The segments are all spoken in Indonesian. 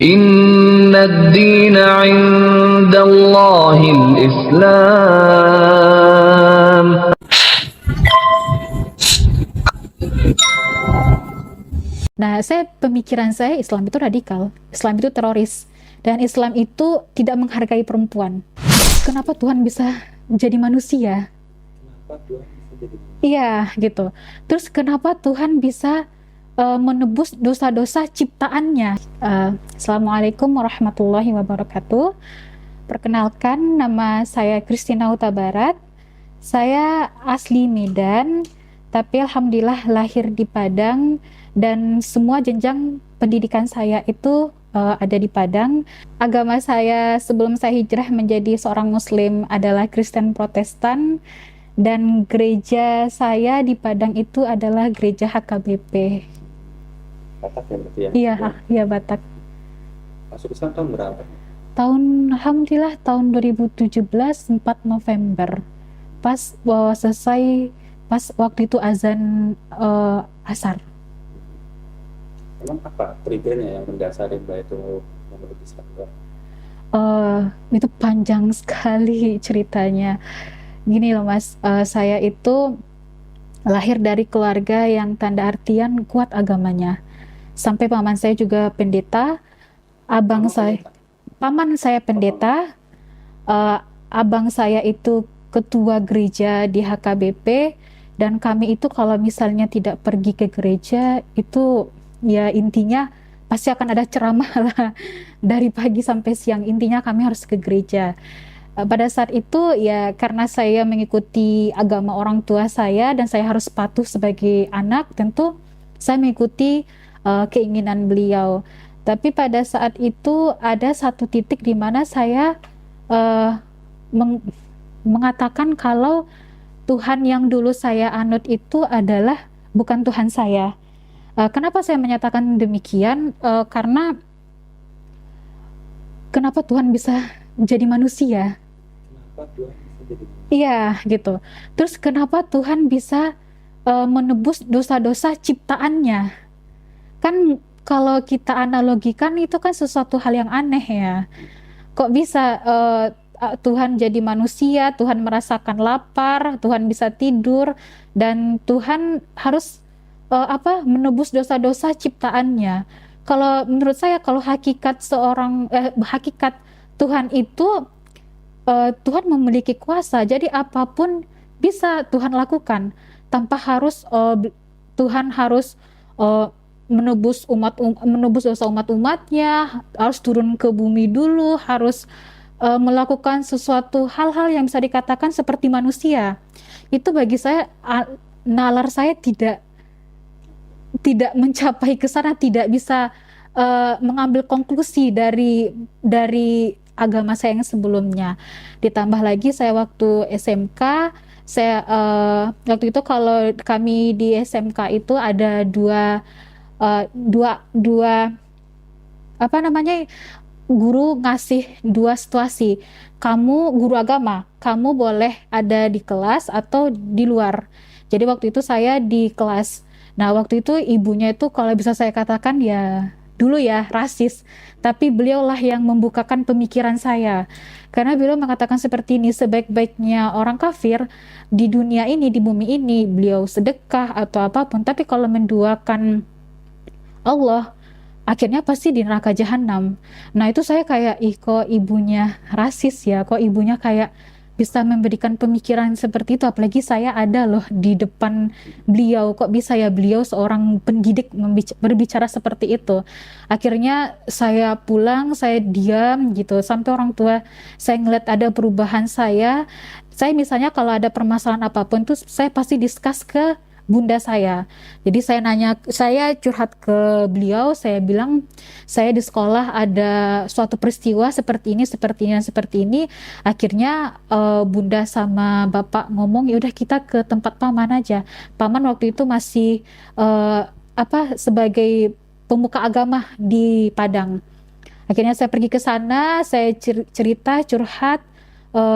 Inna ad-dina 'indallahil Islam. Nah, pemikiran saya Islam itu radikal, Islam itu teroris, dan Islam itu tidak menghargai perempuan. Kenapa Tuhan bisa jadi manusia? Iya, gitu. Terus kenapa Tuhan bisa menebus dosa-dosa ciptaannya? Assalamualaikum warahmatullahi wabarakatuh. Perkenalkan, nama saya Christina Huta Barat. Saya asli Medan, tapi alhamdulillah lahir di Padang, dan semua jenjang pendidikan saya itu ada di Padang. Agama saya sebelum saya hijrah menjadi seorang Muslim adalah Kristen Protestan, dan gereja saya di Padang itu adalah gereja HKBP. Batak ya berarti ya? Iya, iya Batak. Masuk Islam tahun berapa? Alhamdulillah tahun 2017, 4 November. Pas selesai, pas waktu itu azan asar. Emang apa triggernya yang mendasari Mbak itu memeluk Islam? Itu panjang sekali ceritanya. Gini loh Mas, saya itu lahir dari keluarga yang tanda artian kuat agamanya. Sampai paman saya juga pendeta, paman saya pendeta, abang saya itu ketua gereja di HKBP, dan kami itu kalau misalnya tidak pergi ke gereja itu ya intinya pasti akan ada ceramah lah dari pagi sampai siang, intinya kami harus ke gereja. Pada saat itu ya karena saya mengikuti agama orang tua saya dan saya harus patuh sebagai anak, tentu saya mengikuti keinginan beliau. Tapi pada saat itu ada satu titik di mana saya uh, mengatakan kalau Tuhan yang dulu saya anut itu adalah bukan Tuhan saya. Kenapa saya menyatakan demikian? Karena kenapa Tuhan bisa jadi manusia? Kenapa Tuhan bisa jadi? Iya, gitu. Terus kenapa Tuhan bisa menebus dosa-dosa ciptaannya? Kan kalau kita analogikan itu kan sesuatu hal yang aneh ya. Kok bisa Tuhan jadi manusia, Tuhan merasakan lapar, Tuhan bisa tidur, dan Tuhan harus menebus dosa-dosa ciptaannya. Kalau menurut saya, kalau hakikat Tuhan itu, Tuhan memiliki kuasa, jadi apapun bisa Tuhan lakukan tanpa harus Tuhan harus uh, menebus dosa umat-umatnya, harus turun ke bumi dulu, harus melakukan sesuatu hal-hal yang bisa dikatakan seperti manusia. Itu bagi saya, nalar saya tidak mencapai ke sana, tidak bisa mengambil konklusi dari agama saya yang sebelumnya. Ditambah lagi saya waktu SMK, saya waktu itu kalau kami di SMK itu ada dua apa namanya, guru ngasih dua situasi. Kamu guru agama, kamu boleh ada di kelas atau di luar. Jadi waktu itu saya di kelas. Nah, waktu itu ibunya itu kalau bisa saya katakan ya dulu ya rasis, tapi beliaulah yang membukakan pemikiran saya. Karena beliau mengatakan seperti ini, sebaik-baiknya orang kafir di dunia ini, di bumi ini, beliau sedekah atau apapun, tapi kalau menduakan Allah, akhirnya pasti di neraka jahanam. Nah itu saya kayak, ih kok ibunya rasis ya, kok ibunya kayak bisa memberikan pemikiran seperti itu, apalagi saya ada loh di depan beliau, kok bisa ya beliau seorang pendidik berbicara seperti itu. Akhirnya saya pulang, saya diam gitu, sampai orang tua saya ngeliat ada perubahan saya misalnya kalau ada permasalahan apapun tuh saya pasti discuss ke bunda saya. Jadi saya curhat ke beliau, saya bilang saya di sekolah ada suatu peristiwa seperti ini, seperti ini, seperti ini. Akhirnya bunda sama bapak ngomong, ya udah kita ke tempat paman aja. Paman waktu itu masih sebagai pemuka agama di Padang. Akhirnya saya pergi ke sana, saya cerita, curhat,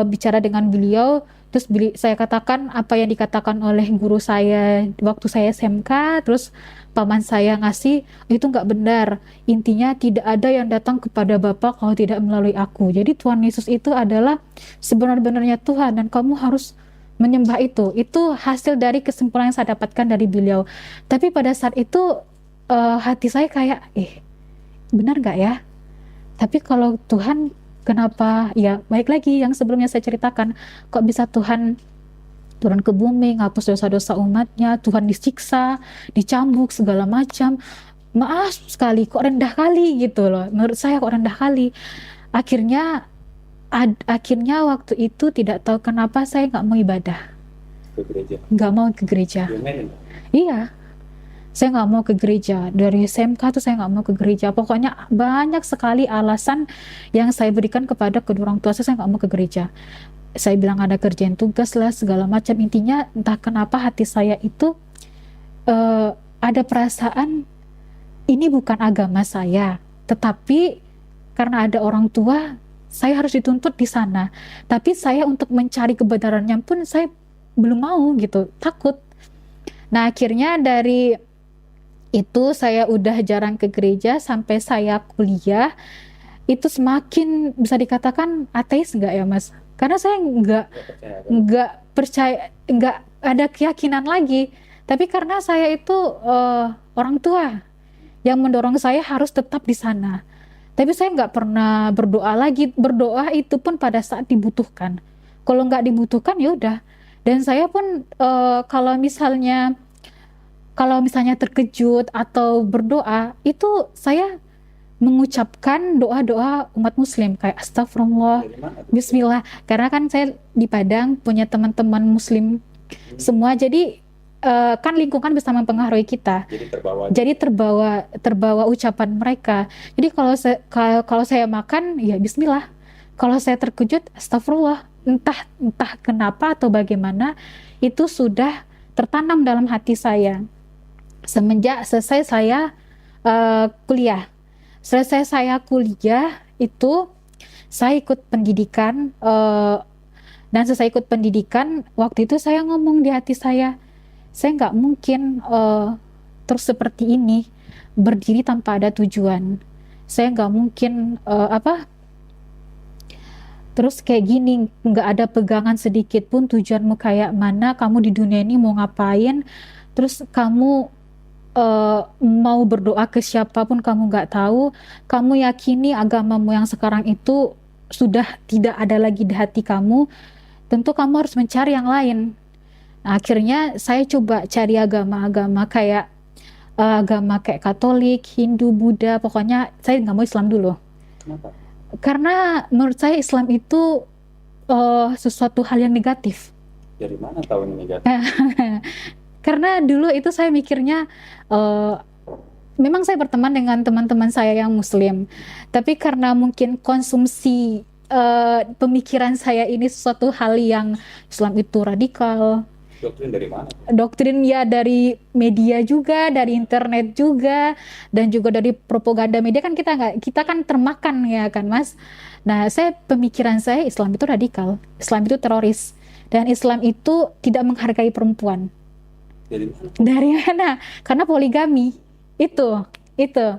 bicara dengan beliau. Terus saya katakan apa yang dikatakan oleh guru saya waktu saya SMK, terus paman saya ngasih, itu nggak benar. Intinya tidak ada yang datang kepada Bapa kalau tidak melalui aku. Jadi Tuhan Yesus itu adalah sebenar-benarnya Tuhan dan kamu harus menyembah itu. Itu hasil dari kesimpulan yang saya dapatkan dari beliau. Tapi pada saat itu hati saya kayak, benar nggak ya? Tapi kalau Tuhan, kenapa? Ya, baik lagi yang sebelumnya saya ceritakan, kok bisa Tuhan turun ke bumi, ngapus dosa-dosa umatnya, Tuhan disiksa, dicambuk, segala macam. Maaf sekali, kok rendah kali gitu loh. Menurut saya kok rendah kali. Akhirnya waktu itu tidak tahu kenapa saya nggak mau ibadah. Ke gereja. Nggak mau ke gereja. Diomelin? Iya. Saya nggak mau ke gereja. Dari SMK tuh saya nggak mau ke gereja. Pokoknya banyak sekali alasan yang saya berikan kepada kedua orang tua saya nggak mau ke gereja. Saya bilang ada kerjaan tugas lah, segala macam. Intinya entah kenapa hati saya itu ada perasaan ini bukan agama saya. Tetapi karena ada orang tua, saya harus dituntut di sana. Tapi saya untuk mencari kebenarannya pun saya belum mau gitu, takut. Nah akhirnya dari itu saya udah jarang ke gereja sampai saya kuliah. Itu semakin bisa dikatakan ateis nggak ya Mas? Karena saya nggak percaya, nggak ada keyakinan lagi. Tapi karena saya itu orang tua yang mendorong saya harus tetap di sana. Tapi saya nggak pernah berdoa lagi. Berdoa itu pun pada saat dibutuhkan. Kalau nggak dibutuhkan ya udah. Dan saya pun kalau misalnya terkejut atau berdoa, itu saya mengucapkan doa-doa umat muslim kayak astagfirullah, bismillah. Karena kan saya di Padang punya teman-teman muslim semua, jadi kan lingkungan bisa mempengaruhi kita. Jadi terbawa ucapan mereka. Jadi kalau saya makan ya bismillah. Kalau saya terkejut astagfirullah. Entah kenapa atau bagaimana itu sudah tertanam dalam hati saya. Semenjak selesai saya kuliah. Selesai saya kuliah itu saya ikut pendidikan dan selesai ikut pendidikan waktu itu saya ngomong di hati saya nggak mungkin terus seperti ini berdiri tanpa ada tujuan. Saya nggak mungkin terus kayak gini, nggak ada pegangan sedikit pun tujuanmu kayak mana, kamu di dunia ini mau ngapain, terus kamu mau berdoa ke siapapun kamu nggak tahu, kamu yakini agamamu yang sekarang itu sudah tidak ada lagi di hati kamu, tentu kamu harus mencari yang lain. Nah, akhirnya saya coba cari agama-agama kayak Katolik, Hindu, Buddha, pokoknya saya nggak mau Islam dulu. Kenapa? Karena menurut saya Islam itu sesuatu hal yang negatif. Dari mana tahu ini negatif? Karena dulu itu saya mikirnya memang saya berteman dengan teman-teman saya yang muslim, tapi karena mungkin konsumsi pemikiran saya ini sesuatu hal yang Islam itu radikal. Doktrin dari mana? Doktrin ya dari media juga, dari internet juga, dan juga dari propaganda media kan kita kan termakan ya kan Mas. Nah pemikiran saya Islam itu radikal, Islam itu teroris, dan Islam itu tidak menghargai perempuan. Dari mana? Dari mana? Karena poligami. Itu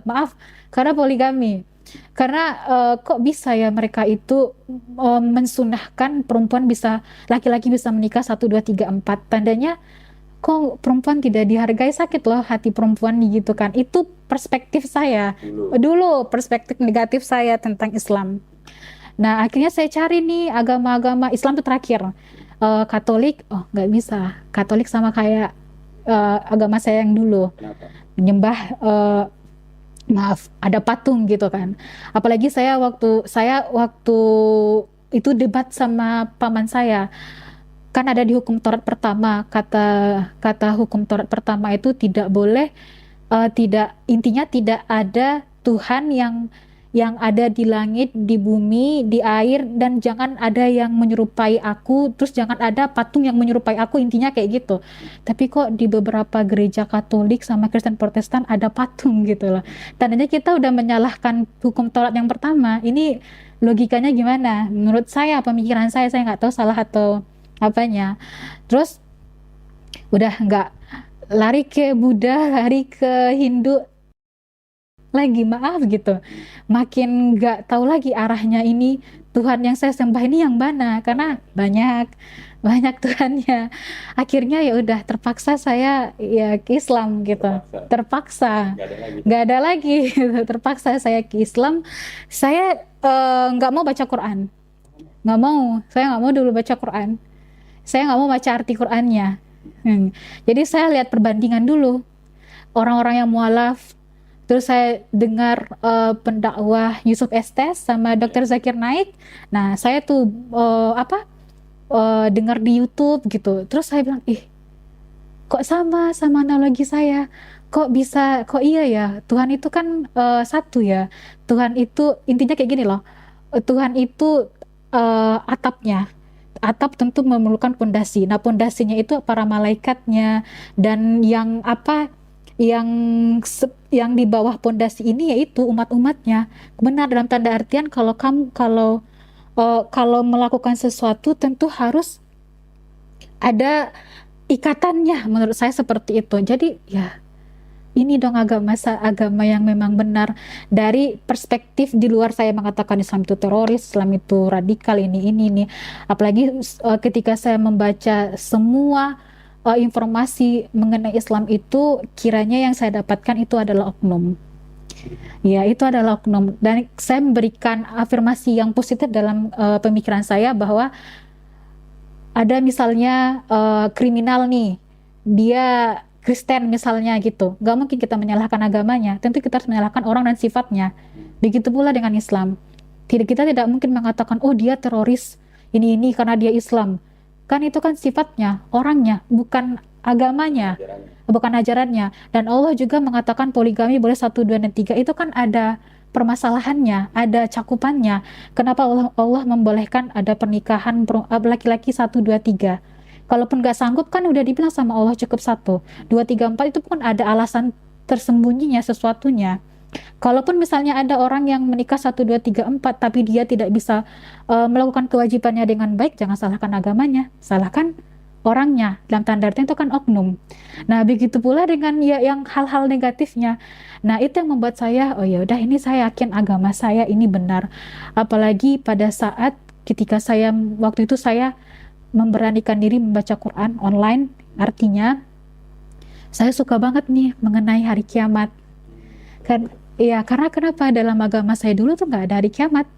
maaf, karena poligami. Karena kok bisa ya mereka itu mensunahkan laki-laki bisa menikah 1, 2, 3, 4. Tandanya kok perempuan tidak dihargai, sakit loh hati perempuan gitu kan. Itu perspektif saya dulu perspektif negatif saya tentang Islam. Nah akhirnya saya cari nih agama-agama Islam itu terakhir. Katolik, nggak bisa. Katolik sama kayak agama saya yang dulu. Kenapa? Menyembah ada patung gitu kan. Apalagi saya waktu itu debat sama paman saya, kan ada di hukum Taurat pertama, kata hukum Taurat pertama itu tidak boleh, intinya tidak ada Tuhan yang ada di langit, di bumi, di air, dan jangan ada yang menyerupai aku, terus jangan ada patung yang menyerupai aku, intinya kayak gitu. Tapi kok di beberapa gereja Katolik sama Kristen Protestan ada patung gitu loh. Tandanya kita udah menyalahkan hukum Taurat yang pertama. Ini logikanya gimana? Menurut saya, pemikiran saya nggak tahu salah atau apanya. Terus udah nggak, lari ke Buddha, lari ke Hindu lagi, maaf gitu, makin nggak tahu lagi arahnya, ini Tuhan yang saya sembah ini yang mana, karena banyak banyak Tuhannya. Akhirnya ya udah terpaksa saya ya ke Islam gitu, terpaksa Nggak ada lagi. nggak ada lagi gitu. Terpaksa saya ke Islam. Saya nggak mau baca Quran, nggak mau, saya nggak mau dulu baca Quran, saya nggak mau baca arti Qurannya. Jadi saya lihat perbandingan dulu orang-orang yang mualaf. Terus saya dengar pendakwah Yusuf Estes sama Dr. Zakir Naik. Nah, saya tuh dengar di YouTube gitu. Terus saya bilang, ih, kok sama analogi saya? Kok bisa, kok iya ya? Tuhan itu kan satu ya. Tuhan itu intinya kayak gini loh. Tuhan itu atapnya. Atap tentu memerlukan pondasi. Nah, pondasinya itu para malaikatnya, dan yang yang yang di bawah pondasi ini yaitu umat-umatnya. Benar, dalam tanda artian kalau kamu kalau melakukan sesuatu tentu harus ada ikatannya, menurut saya seperti itu. Jadi ya ini dong agama yang memang benar. Dari perspektif di luar saya mengatakan Islam itu teroris, Islam itu radikal, ini. Apalagi ketika saya membaca semua informasi mengenai Islam itu, kiranya yang saya dapatkan itu adalah oknum. Ya, itu adalah oknum. Dan saya memberikan afirmasi yang positif dalam pemikiran saya, bahwa ada misalnya kriminal nih, dia Kristen misalnya gitu, nggak mungkin kita menyalahkan agamanya, tentu kita harus menyalahkan orang dan sifatnya. Begitu pula dengan Islam, kita tidak mungkin mengatakan oh dia teroris ini karena dia Islam, kan itu kan sifatnya, orangnya, bukan agamanya, Ajarannya. bukan ajarannya. Dan Allah juga mengatakan poligami boleh 1, 2, dan 3, itu kan ada permasalahannya, ada cakupannya. Kenapa Allah membolehkan ada pernikahan laki-laki 1, 2, 3? Kalaupun nggak sanggup, kan udah dibilang sama Allah cukup 1, 2, 3, 4, itu pun ada alasan tersembunyinya sesuatunya. Kalaupun misalnya ada orang yang menikah 1, 2, 3, 4, tapi dia tidak bisa melakukan kewajibannya dengan baik, jangan salahkan agamanya, salahkan orangnya. Dalam tanda artian itu kan oknum. Nah, begitu pula dengan ya yang hal-hal negatifnya. Nah, itu yang membuat saya, oh ya udah, ini saya yakin agama saya ini benar. Apalagi pada saat ketika saya waktu itu saya memberanikan diri membaca Quran online, artinya saya suka banget nih mengenai hari kiamat. Kan, iya, karena kenapa, dalam agama saya dulu tuh nggak ada hari kiamat.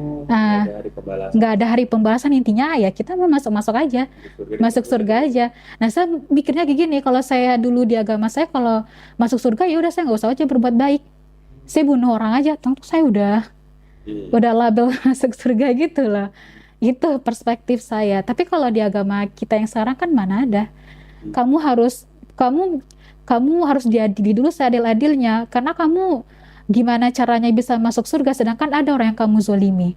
Oh, Nah, dari pembalasan nggak ada hari pembalasan, intinya ya kita mau masuk aja, masuk surga aja. Nah, saya mikirnya kayak gini, kalau saya dulu di agama saya, kalau masuk surga ya udah saya nggak usah aja berbuat baik, saya bunuh orang aja, tentu saya udah label masuk surga gitu loh. Itu perspektif saya. Tapi kalau di agama kita yang sekarang kan mana ada, kamu harus kamu kamu harus diadili dulu seadil-adilnya, karena kamu gimana caranya bisa masuk surga sedangkan ada orang yang kamu zolimi.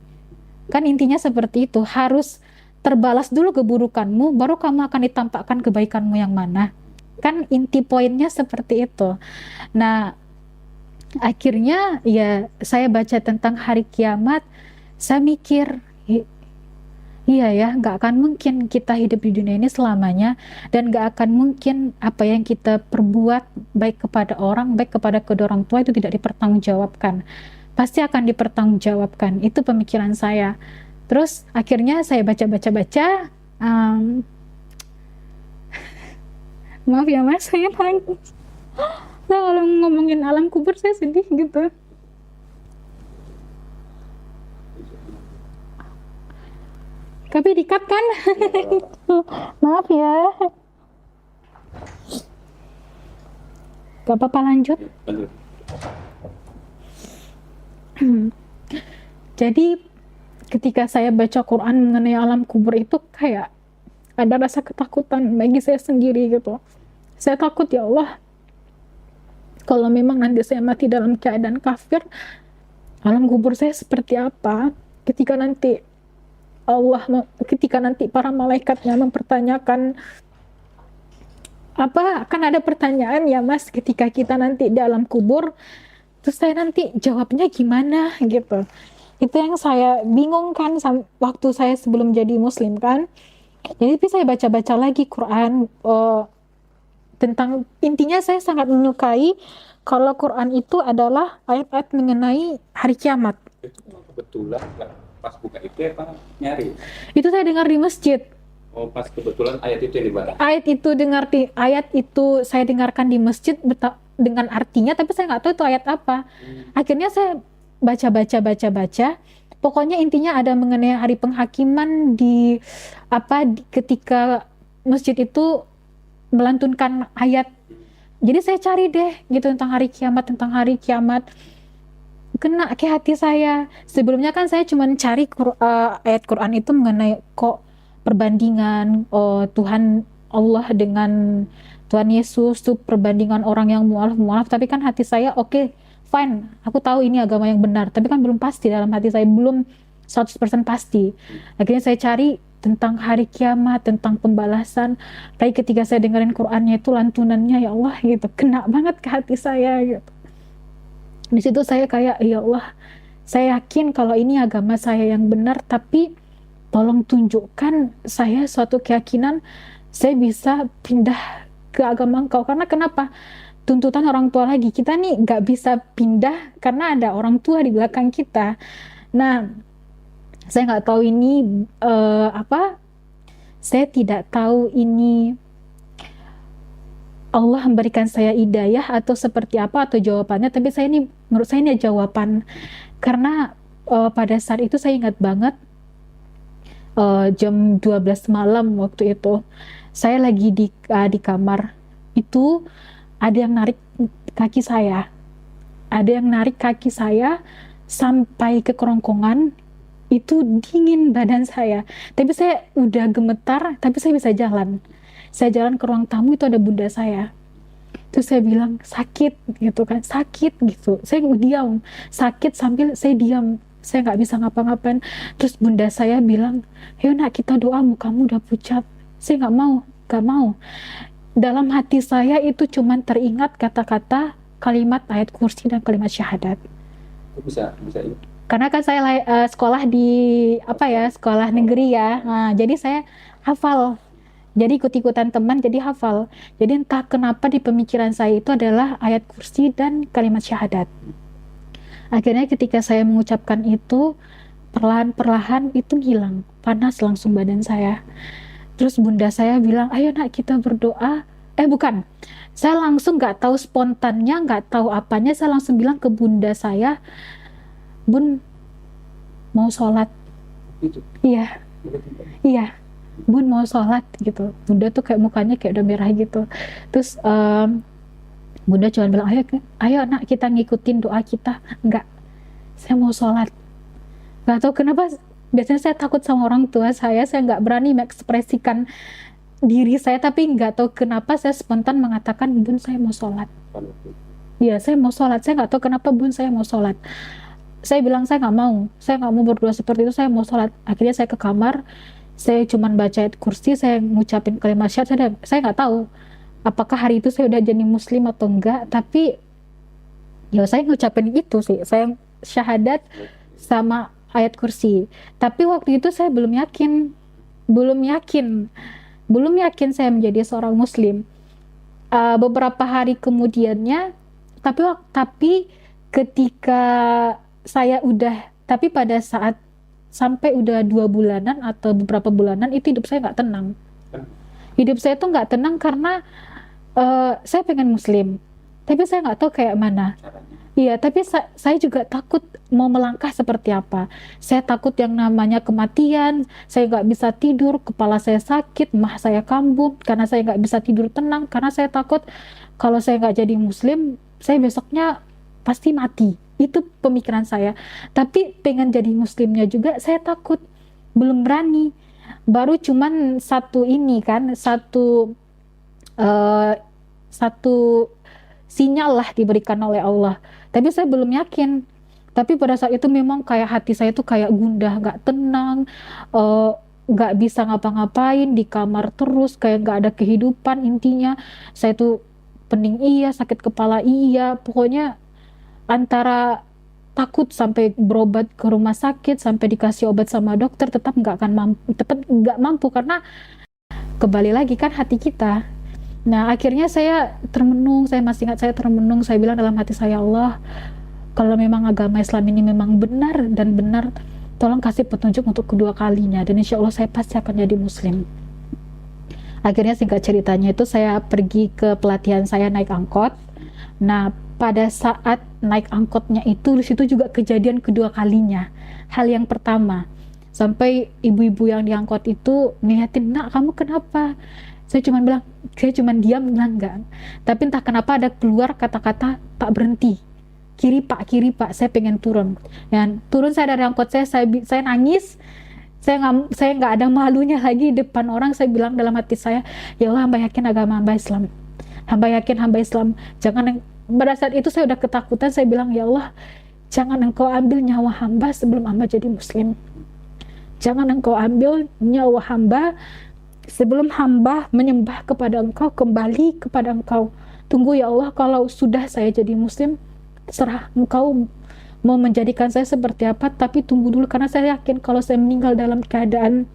Kan intinya seperti itu, harus terbalas dulu keburukanmu, baru kamu akan ditampakkan kebaikanmu yang mana. Kan inti poinnya seperti itu. Nah, akhirnya ya saya baca tentang hari kiamat, saya mikir, iya ya, nggak akan mungkin kita hidup di dunia ini selamanya, dan nggak akan mungkin apa yang kita perbuat, baik kepada orang, baik kepada kedua orang tua, itu tidak dipertanggungjawabkan. Pasti akan dipertanggungjawabkan. Itu pemikiran saya. Terus akhirnya saya baca-baca-baca, maaf ya mas, saya nangis. Nah, kalau ngomongin alam kubur saya sedih gitu. Tapi di-cut kan? Maaf ya. Gak apa-apa, lanjut. Lanjut. Jadi ketika saya baca Quran mengenai alam kubur itu kayak ada rasa ketakutan bagi saya sendiri gitu. Saya takut, ya Allah, kalau memang nanti saya mati dalam keadaan kafir, alam kubur saya seperti apa? Ketika nanti para malaikatnya mempertanyakan, akan ada pertanyaan ya mas, ketika kita nanti di alam kubur, terus saya nanti jawabnya gimana gitu. Itu yang saya bingung kan waktu saya sebelum jadi muslim kan. Jadi tapi saya baca-baca lagi Quran, tentang intinya saya sangat menyukai kalau Quran itu adalah ayat-ayat mengenai hari kiamat. Itu kebetulan nggak pas buka itu ya Pak nyari. Itu saya dengar di masjid. Oh pas kebetulan ayat itu yang dibahas. Ayat itu saya dengarkan di masjid dengan artinya, tapi saya nggak tahu itu ayat apa. Akhirnya saya baca. Pokoknya intinya ada mengenai hari penghakiman ketika masjid itu melantunkan ayat. Jadi saya cari deh gitu tentang hari kiamat. Kena ke hati saya. Sebelumnya kan saya cuma cari ayat Quran itu mengenai kok perbandingan Tuhan Allah dengan Tuhan Yesus tuh perbandingan orang yang mualaf. Tapi kan hati saya oke, fine, aku tahu ini agama yang benar, tapi kan belum pasti dalam hati saya, belum 100% pasti. Akhirnya saya cari tentang hari kiamat, tentang pembalasan. Tapi ketika saya dengerin Qurannya itu lantunannya, ya Allah gitu, kena banget ke hati saya gitu. Di situ saya kayak, ya Allah, saya yakin kalau ini agama saya yang benar, tapi tolong tunjukkan saya suatu keyakinan saya bisa pindah ke agama Engkau. Karena kenapa? Tuntutan orang tua lagi. Kita nih nggak bisa pindah karena ada orang tua di belakang kita. Nah, saya nggak tahu ini saya tidak tahu ini Allah memberikan saya hidayah atau seperti apa atau jawabannya, tapi menurut saya ini jawaban. Karena pada saat itu saya ingat banget jam 12 malam waktu itu saya lagi di kamar, itu ada yang narik kaki saya sampai ke kerongkongan. Itu dingin badan saya, tapi saya udah gemetar, tapi saya bisa jalan. Saya jalan ke ruang tamu, itu ada bunda saya. Terus saya bilang sakit gitu kan, sakit gitu. Saya diam, sakit sambil saya diam, saya nggak bisa ngapa-ngapain. Terus bunda saya bilang, "Ayo nak, kita doa, mukamu udah pucat." Saya nggak mau. Dalam hati saya itu cuman teringat kata-kata kalimat ayat kursi dan kalimat syahadat. Itu bisa ini. Karena kan saya sekolah di sekolah negeri ya. Nah, jadi saya hafal. Jadi ikut-ikutan teman jadi hafal. Jadi entah kenapa di pemikiran saya itu adalah ayat kursi dan kalimat syahadat. Akhirnya ketika saya mengucapkan itu, perlahan-perlahan itu hilang. Panas langsung badan saya. Terus bunda saya bilang, "Ayo nak, kita berdoa." Bukan. Saya langsung nggak tahu spontannya, nggak tahu apanya, saya langsung bilang ke bunda saya, "Bun, mau sholat." Itu. Iya, Bun mau sholat gitu. Bunda tuh kayak mukanya kayak udah merah gitu. Terus bunda cuma bilang, ayo nak, kita ngikutin doa kita. Enggak, saya mau sholat. Nggak tahu kenapa, biasanya saya takut sama orang tua saya nggak berani mengekspresikan diri saya, tapi nggak tahu kenapa saya spontan mengatakan, "Bun, saya mau sholat." Iya, saya mau sholat. Saya nggak tahu kenapa, "Bun, saya mau sholat." Saya bilang saya nggak mau berdoa seperti itu, saya mau sholat. Akhirnya saya ke kamar, saya cuman baca ayat kursi, saya ngucapin kalimat syahadat. Saya nggak tahu apakah hari itu saya udah jadi muslim atau enggak, tapi ya saya ngucapin itu sih, saya syahadat sama ayat kursi. Tapi waktu itu saya belum yakin saya menjadi seorang muslim. Beberapa hari kemudiannya, tapi ketika tapi pada saat sampai udah 2 bulanan atau beberapa bulanan, itu hidup saya nggak tenang. Hidup saya tuh nggak tenang karena saya pengen muslim, tapi saya nggak tahu kayak mana. Iya, tapi saya juga takut mau melangkah seperti apa. Saya takut yang namanya kematian, saya nggak bisa tidur, kepala saya sakit, mah saya kambuh, karena saya nggak bisa tidur tenang, karena saya takut kalau saya nggak jadi muslim, saya besoknya pasti mati. Itu pemikiran saya. Tapi pengen jadi muslimnya juga, saya takut, belum berani. Baru cuman satu sinyal lah diberikan oleh Allah. Tapi saya belum yakin. Tapi pada saat itu memang kayak hati saya tuh kayak gundah, nggak tenang, nggak bisa ngapa-ngapain, di kamar terus, kayak nggak ada kehidupan intinya. Saya tuh pening iya, sakit kepala iya, pokoknya antara takut sampai berobat ke rumah sakit, sampai dikasih obat sama dokter, tetap nggak mampu karena kembali lagi kan hati kita. Nah akhirnya saya termenung, saya masih ingat saya termenung, saya bilang dalam hati saya, Allah, kalau memang agama Islam ini memang benar dan benar, tolong kasih petunjuk untuk kedua kalinya, dan insya Allah saya pasti akan jadi muslim. Akhirnya singkat ceritanya itu saya pergi ke pelatihan, saya naik angkot. Nah pada saat naik angkotnya itu, di situ juga kejadian kedua kalinya. Hal yang pertama, sampai ibu-ibu yang diangkot itu ngeliatin, nak kamu kenapa? Saya cuma diam bilang enggak. Tapi entah kenapa ada keluar kata-kata, Pak berhenti, kiri pak, saya pengen turun. Dan turun saya dari angkot saya nangis. Saya nggak ada malunya lagi depan orang. Saya bilang dalam hati saya, ya Allah, hamba yakin agama hamba Islam, hamba yakin hamba Islam. Pada saat itu saya udah ketakutan. Saya bilang, ya Allah, jangan engkau ambil nyawa hamba sebelum hamba jadi muslim. Jangan engkau ambil nyawa hamba sebelum hamba menyembah kepada engkau, kembali kepada engkau. Tunggu ya Allah, kalau sudah saya jadi muslim, terserah engkau mau menjadikan saya seperti apa, tapi tunggu dulu, karena saya yakin kalau saya meninggal dalam keadaan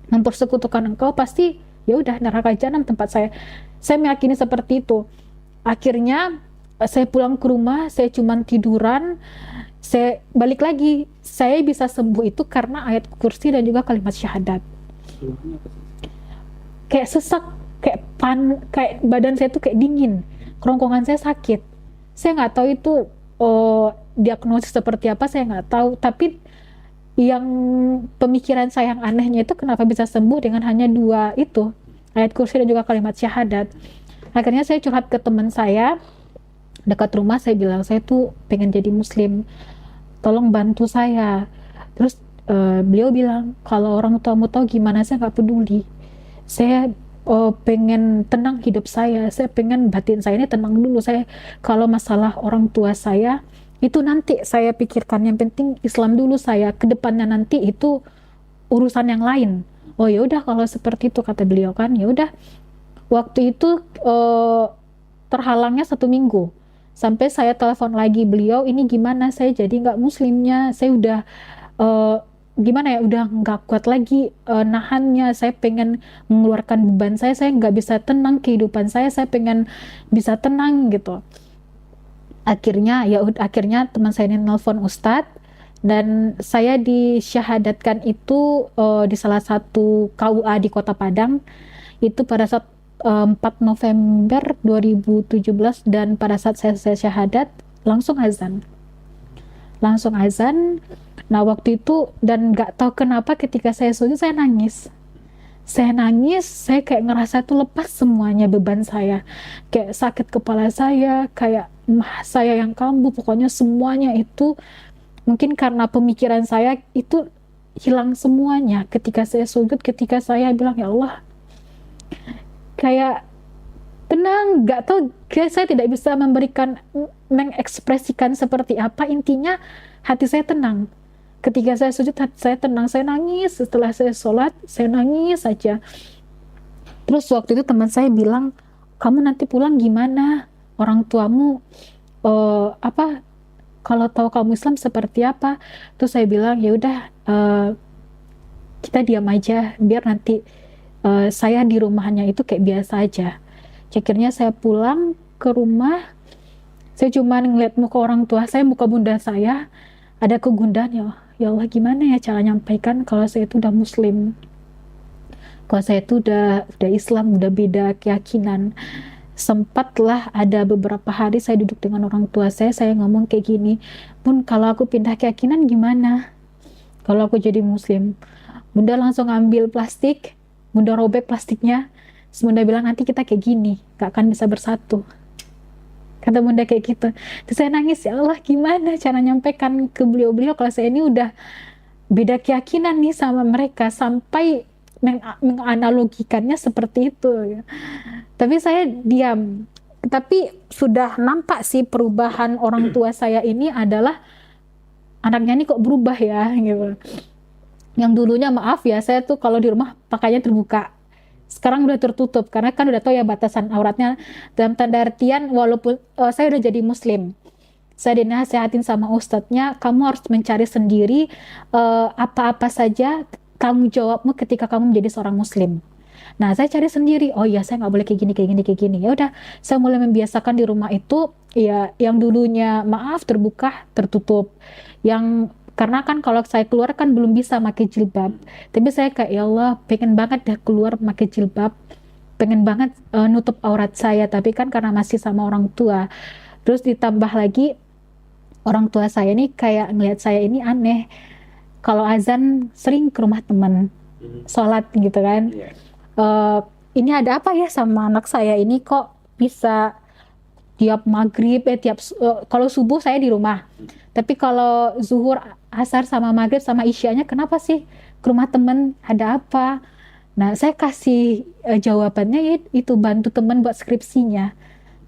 mempersekutukan engkau, pasti ya udah neraka jahanam tempat saya. Saya meyakini seperti itu. Akhirnya saya pulang ke rumah, saya cuman tiduran. Saya balik lagi, saya bisa sembuh itu karena ayat kursi dan juga kalimat syahadat. Kayak sesak, kayak badan saya tuh kayak dingin, kerongkongan saya sakit. Saya nggak tahu itu diagnosis seperti apa, saya nggak tahu. Tapi yang pemikiran saya yang anehnya itu, kenapa bisa sembuh dengan hanya dua itu, ayat kursi dan juga kalimat syahadat. Akhirnya saya curhat ke teman saya dekat rumah, saya bilang saya tuh pengen jadi muslim, tolong bantu saya. Terus beliau bilang, kalau orang tuamu tahu gimana, saya nggak peduli. Saya pengen tenang hidup saya pengen batin saya ini tenang dulu. Saya kalau masalah orang tua saya itu nanti saya pikirkan, yang penting Islam dulu, saya kedepannya nanti itu urusan yang lain. Oh ya udah kalau seperti itu, kata beliau kan. Ya udah, waktu itu terhalangnya 1 minggu, sampai saya telepon lagi beliau, ini gimana, saya jadi nggak muslimnya, saya udah gimana ya, udah nggak kuat lagi nahannya, saya pengen mengeluarkan beban saya nggak bisa tenang, kehidupan saya pengen bisa tenang gitu. Akhirnya teman saya ini nelfon Ustadz, dan saya disyahadatkan itu di salah satu KUA di Kota Padang, itu pada saat 4 November 2017, dan pada saat saya syahadat langsung azan. Nah waktu itu, dan nggak tahu kenapa ketika saya sujud saya nangis, saya kayak ngerasa tuh lepas semuanya beban saya, kayak sakit kepala saya, kayak mah saya yang kambuh, pokoknya semuanya itu mungkin karena pemikiran saya itu hilang semuanya ketika saya sujud, ketika saya bilang ya Allah, kayak tenang. Nggak tahu, kayak saya tidak bisa mengekspresikan seperti apa, intinya hati saya tenang. Ketika saya sujud, hati saya tenang, saya nangis. Setelah saya sholat, saya nangis saja. Terus waktu itu teman saya bilang, kamu nanti pulang gimana? Orang tuamu kalau tahu kamu Islam seperti apa? Terus saya bilang, ya udah, kita diam aja, biar nanti saya di rumahnya itu kayak biasa aja. Akhirnya saya pulang ke rumah, saya cuma ngeliat muka orang tua saya, muka bunda saya, ada kegundahan. Ya Allah, gimana ya cara nyampaikan kalau saya itu udah muslim, kalau saya itu udah Islam, udah beda keyakinan. Sempatlah ada beberapa hari saya duduk dengan orang tua saya ngomong kayak gini, Bun, kalau aku pindah keyakinan gimana? Kalau aku jadi muslim? Bunda langsung ambil plastik, bunda robek plastiknya. Bunda bilang, nanti kita kayak gini, gak akan bisa bersatu. Kata bunda kayak gitu. Terus saya nangis, ya Allah, gimana cara nyampaikan ke beliau-beliau kalau saya ini udah beda keyakinan nih sama mereka, sampai menganalogikannya seperti itu. Tapi saya diam. Tapi sudah nampak sih perubahan orang tua saya ini adalah, anaknya ini kok berubah ya gitu. Yang dulunya, maaf ya, saya tuh kalau di rumah pakainya terbuka, sekarang udah tertutup karena kan udah tahu ya batasan auratnya, dalam tanda artian walaupun saya udah jadi muslim, saya dinasehatin sama ustadznya, kamu harus mencari sendiri apa-apa saja tanggung jawabmu ketika kamu menjadi seorang muslim. Nah, saya cari sendiri. Oh iya, saya nggak boleh kayak gini, kayak gini, kayak gini. Ya udah, saya mulai membiasakan di rumah itu, ya yang dulunya maaf terbuka, tertutup. Yang karena kan kalau saya keluar kan belum bisa pakai jilbab. Tapi saya kayak ya Allah, pengen banget deh keluar pakai jilbab. Pengen banget nutup aurat saya, tapi kan karena masih sama orang tua. Terus ditambah lagi orang tua saya ini kayak ngelihat saya ini aneh. Kalau azan sering ke rumah teman, sholat gitu kan. Iya. eh, ini ada apa ya sama anak saya ini kok bisa tiap maghrib kalau subuh saya di rumah, tapi kalau zuhur, asar sama maghrib sama isyanya kenapa sih ke rumah temen, ada apa? Nah, saya kasih jawabannya itu bantu temen buat skripsinya,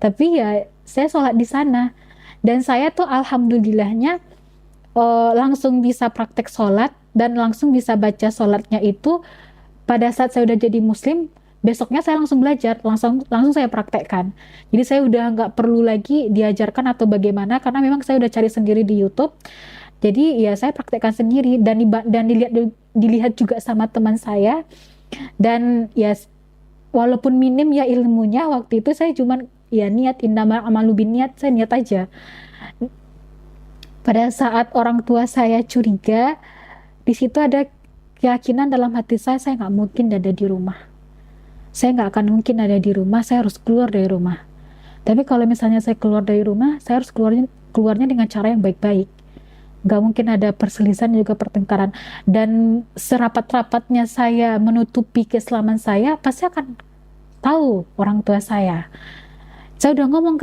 tapi ya saya sholat di sana. Dan saya tuh alhamdulillahnya langsung bisa praktek sholat dan langsung bisa baca sholatnya itu pada saat saya udah jadi muslim. Besoknya saya langsung belajar, langsung saya praktekkan. Jadi saya udah nggak perlu lagi diajarkan atau bagaimana, karena memang saya udah cari sendiri di YouTube. Jadi ya saya praktekkan sendiri dan dilihat juga sama teman saya. Dan ya walaupun minim ya ilmunya, waktu itu saya cuman ya niat, innamal amalu binniyat, saya niat aja. Pada saat orang tua saya curiga, di situ ada keyakinan dalam hati saya nggak mungkin ada di rumah. Saya nggak akan mungkin ada di rumah, saya harus keluar dari rumah. Tapi kalau misalnya saya keluar dari rumah, saya harus keluarnya dengan cara yang baik-baik. Nggak mungkin ada perselisihan juga pertengkaran. Dan serapat-rapatnya saya menutupi keislaman saya, pasti akan tahu orang tua saya. Saya udah ngomong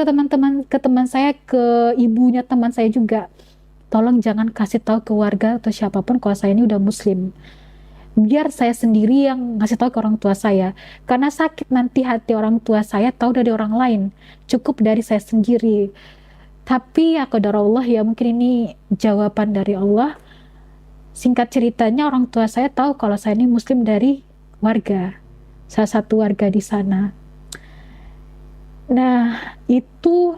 ke teman saya, ke ibunya teman saya juga, tolong jangan kasih tahu ke warga atau siapapun kalau saya ini udah muslim. Biar saya sendiri yang ngasih tahu ke orang tua saya, karena sakit nanti hati orang tua saya tahu dari orang lain, cukup dari saya sendiri. Tapi ya qadarullah, ya mungkin ini jawaban dari Allah. Singkat ceritanya, orang tua saya tahu kalau saya ini muslim dari warga, salah satu warga di sana. Nah, itu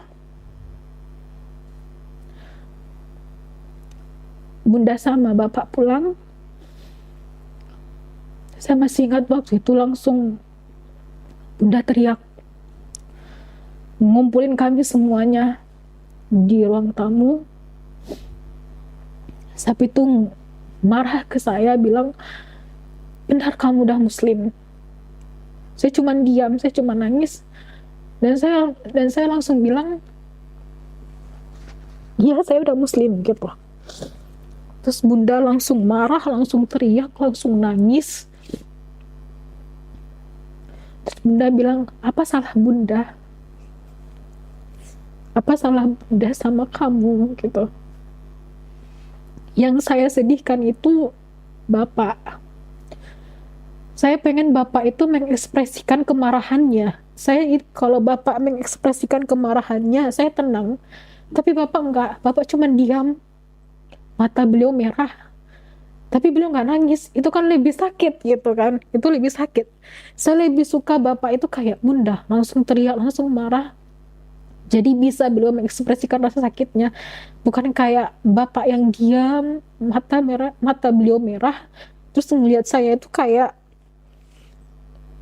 bunda sama bapak pulang. Saya masih ingat waktu itu langsung bunda teriak, ngumpulin kami semuanya di ruang tamu. Sapi itu marah ke saya, bilang, benar kamu udah muslim. Saya cuma diam, saya cuma nangis, dan saya langsung bilang, iya saya udah muslim gitu. Terus bunda langsung marah, langsung teriak, langsung nangis. Terus bunda bilang, apa salah bunda? Apa salah bunda sama kamu gitu? Yang saya sedihkan itu bapak. Saya pengen bapak itu mengekspresikan kemarahannya. Kalau bapak mengekspresikan kemarahannya, saya tenang. Tapi bapak enggak, bapak cuma diam. Mata beliau merah, tapi beliau nggak nangis. Itu kan lebih sakit gitu kan, itu lebih sakit. Saya lebih suka bapak itu kayak bunda, langsung teriak, langsung marah. Jadi bisa beliau mengekspresikan rasa sakitnya, bukan kayak bapak yang diam, mata merah, mata beliau merah, terus ngelihat saya itu kayak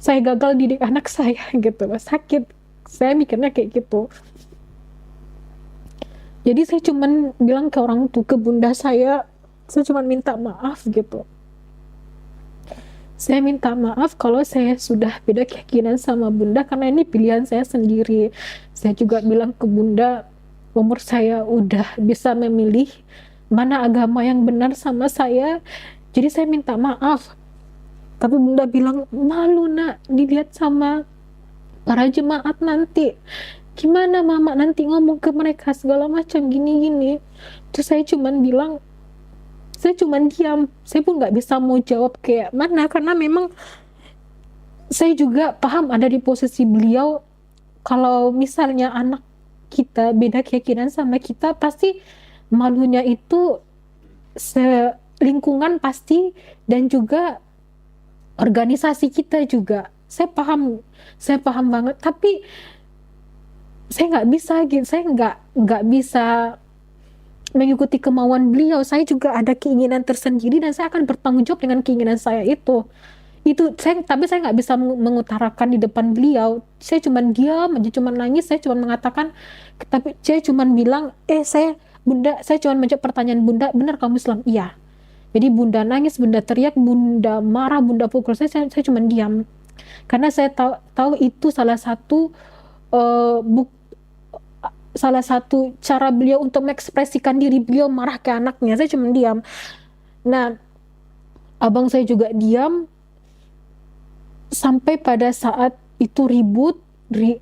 saya gagal didik anak saya gitu, sakit. Saya mikirnya kayak gitu. Jadi saya cuman bilang ke orang tua, ke bunda saya cuman minta maaf gitu. Saya minta maaf kalau saya sudah beda keyakinan sama bunda, karena ini pilihan saya sendiri. Saya juga bilang ke bunda, umur saya udah bisa memilih mana agama yang benar sama saya. Jadi saya minta maaf. Tapi bunda bilang, malu nak dilihat sama para jemaat nanti. Gimana mama nanti ngomong ke mereka segala macam gini-gini. Terus saya cuman bilang, saya cuman diam. Saya pun nggak bisa mau jawab kayak mana, karena memang saya juga paham ada di posisi beliau. Kalau misalnya anak kita beda keyakinan sama kita, pasti malunya itu selingkungan pasti, dan juga organisasi kita juga. Saya paham banget. Tapi saya nggak bisa gitu, saya nggak bisa mengikuti kemauan beliau. Saya juga ada keinginan tersendiri dan saya akan bertanggung jawab dengan keinginan saya itu. Tapi saya nggak bisa mengutarakan di depan beliau. Saya cuma diam aja, cuma nangis. Saya cuma mengatakan, tapi saya cuma bilang, bunda, saya cuma menjawab pertanyaan bunda, benar kamu Islam? Iya. Jadi bunda nangis, bunda teriak, bunda marah, bunda pukul saya cuma diam. Karena saya tahu itu salah satu eh, buk- salah satu cara beliau untuk mengekspresikan diri beliau marah ke anaknya. Saya cuma diam. Nah, abang saya juga diam sampai pada saat itu ribut.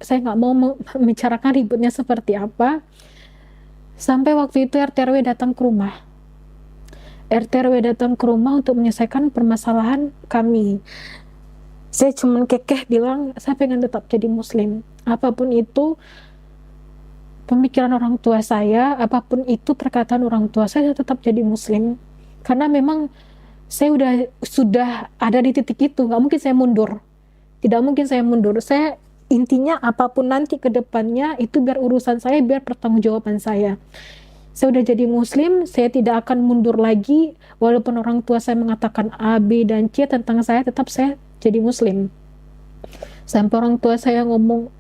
Saya nggak mau membicarakan ributnya seperti apa. Sampai waktu itu RT RW datang ke rumah. RT RW datang ke rumah untuk menyelesaikan permasalahan kami. Saya cuma kekeh bilang, saya pengen tetap jadi muslim. Apapun itu pemikiran orang tua saya, apapun itu perkataan orang tua saya tetap jadi muslim. Karena memang saya sudah ada di titik itu, nggak mungkin saya mundur. Tidak mungkin saya mundur. Saya intinya apapun nanti ke depannya itu biar urusan saya, biar pertanggungjawaban saya. Saya udah jadi muslim, saya tidak akan mundur lagi walaupun orang tua saya mengatakan A, B, dan C tentang saya, tetap saya jadi muslim. Sampai orang tua saya ngomong,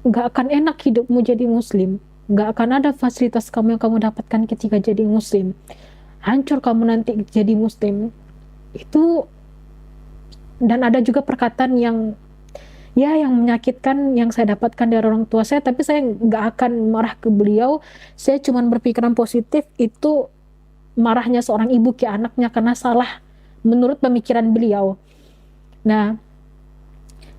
nggak akan enak hidupmu jadi muslim, nggak akan ada fasilitas kamu yang kamu dapatkan ketika jadi muslim, hancur kamu nanti jadi muslim. Itu, dan ada juga perkataan yang menyakitkan yang saya dapatkan dari orang tua saya, tapi saya nggak akan marah ke beliau. Saya cuma berpikiran positif, itu marahnya seorang ibu ke anaknya karena salah menurut pemikiran beliau. Nah,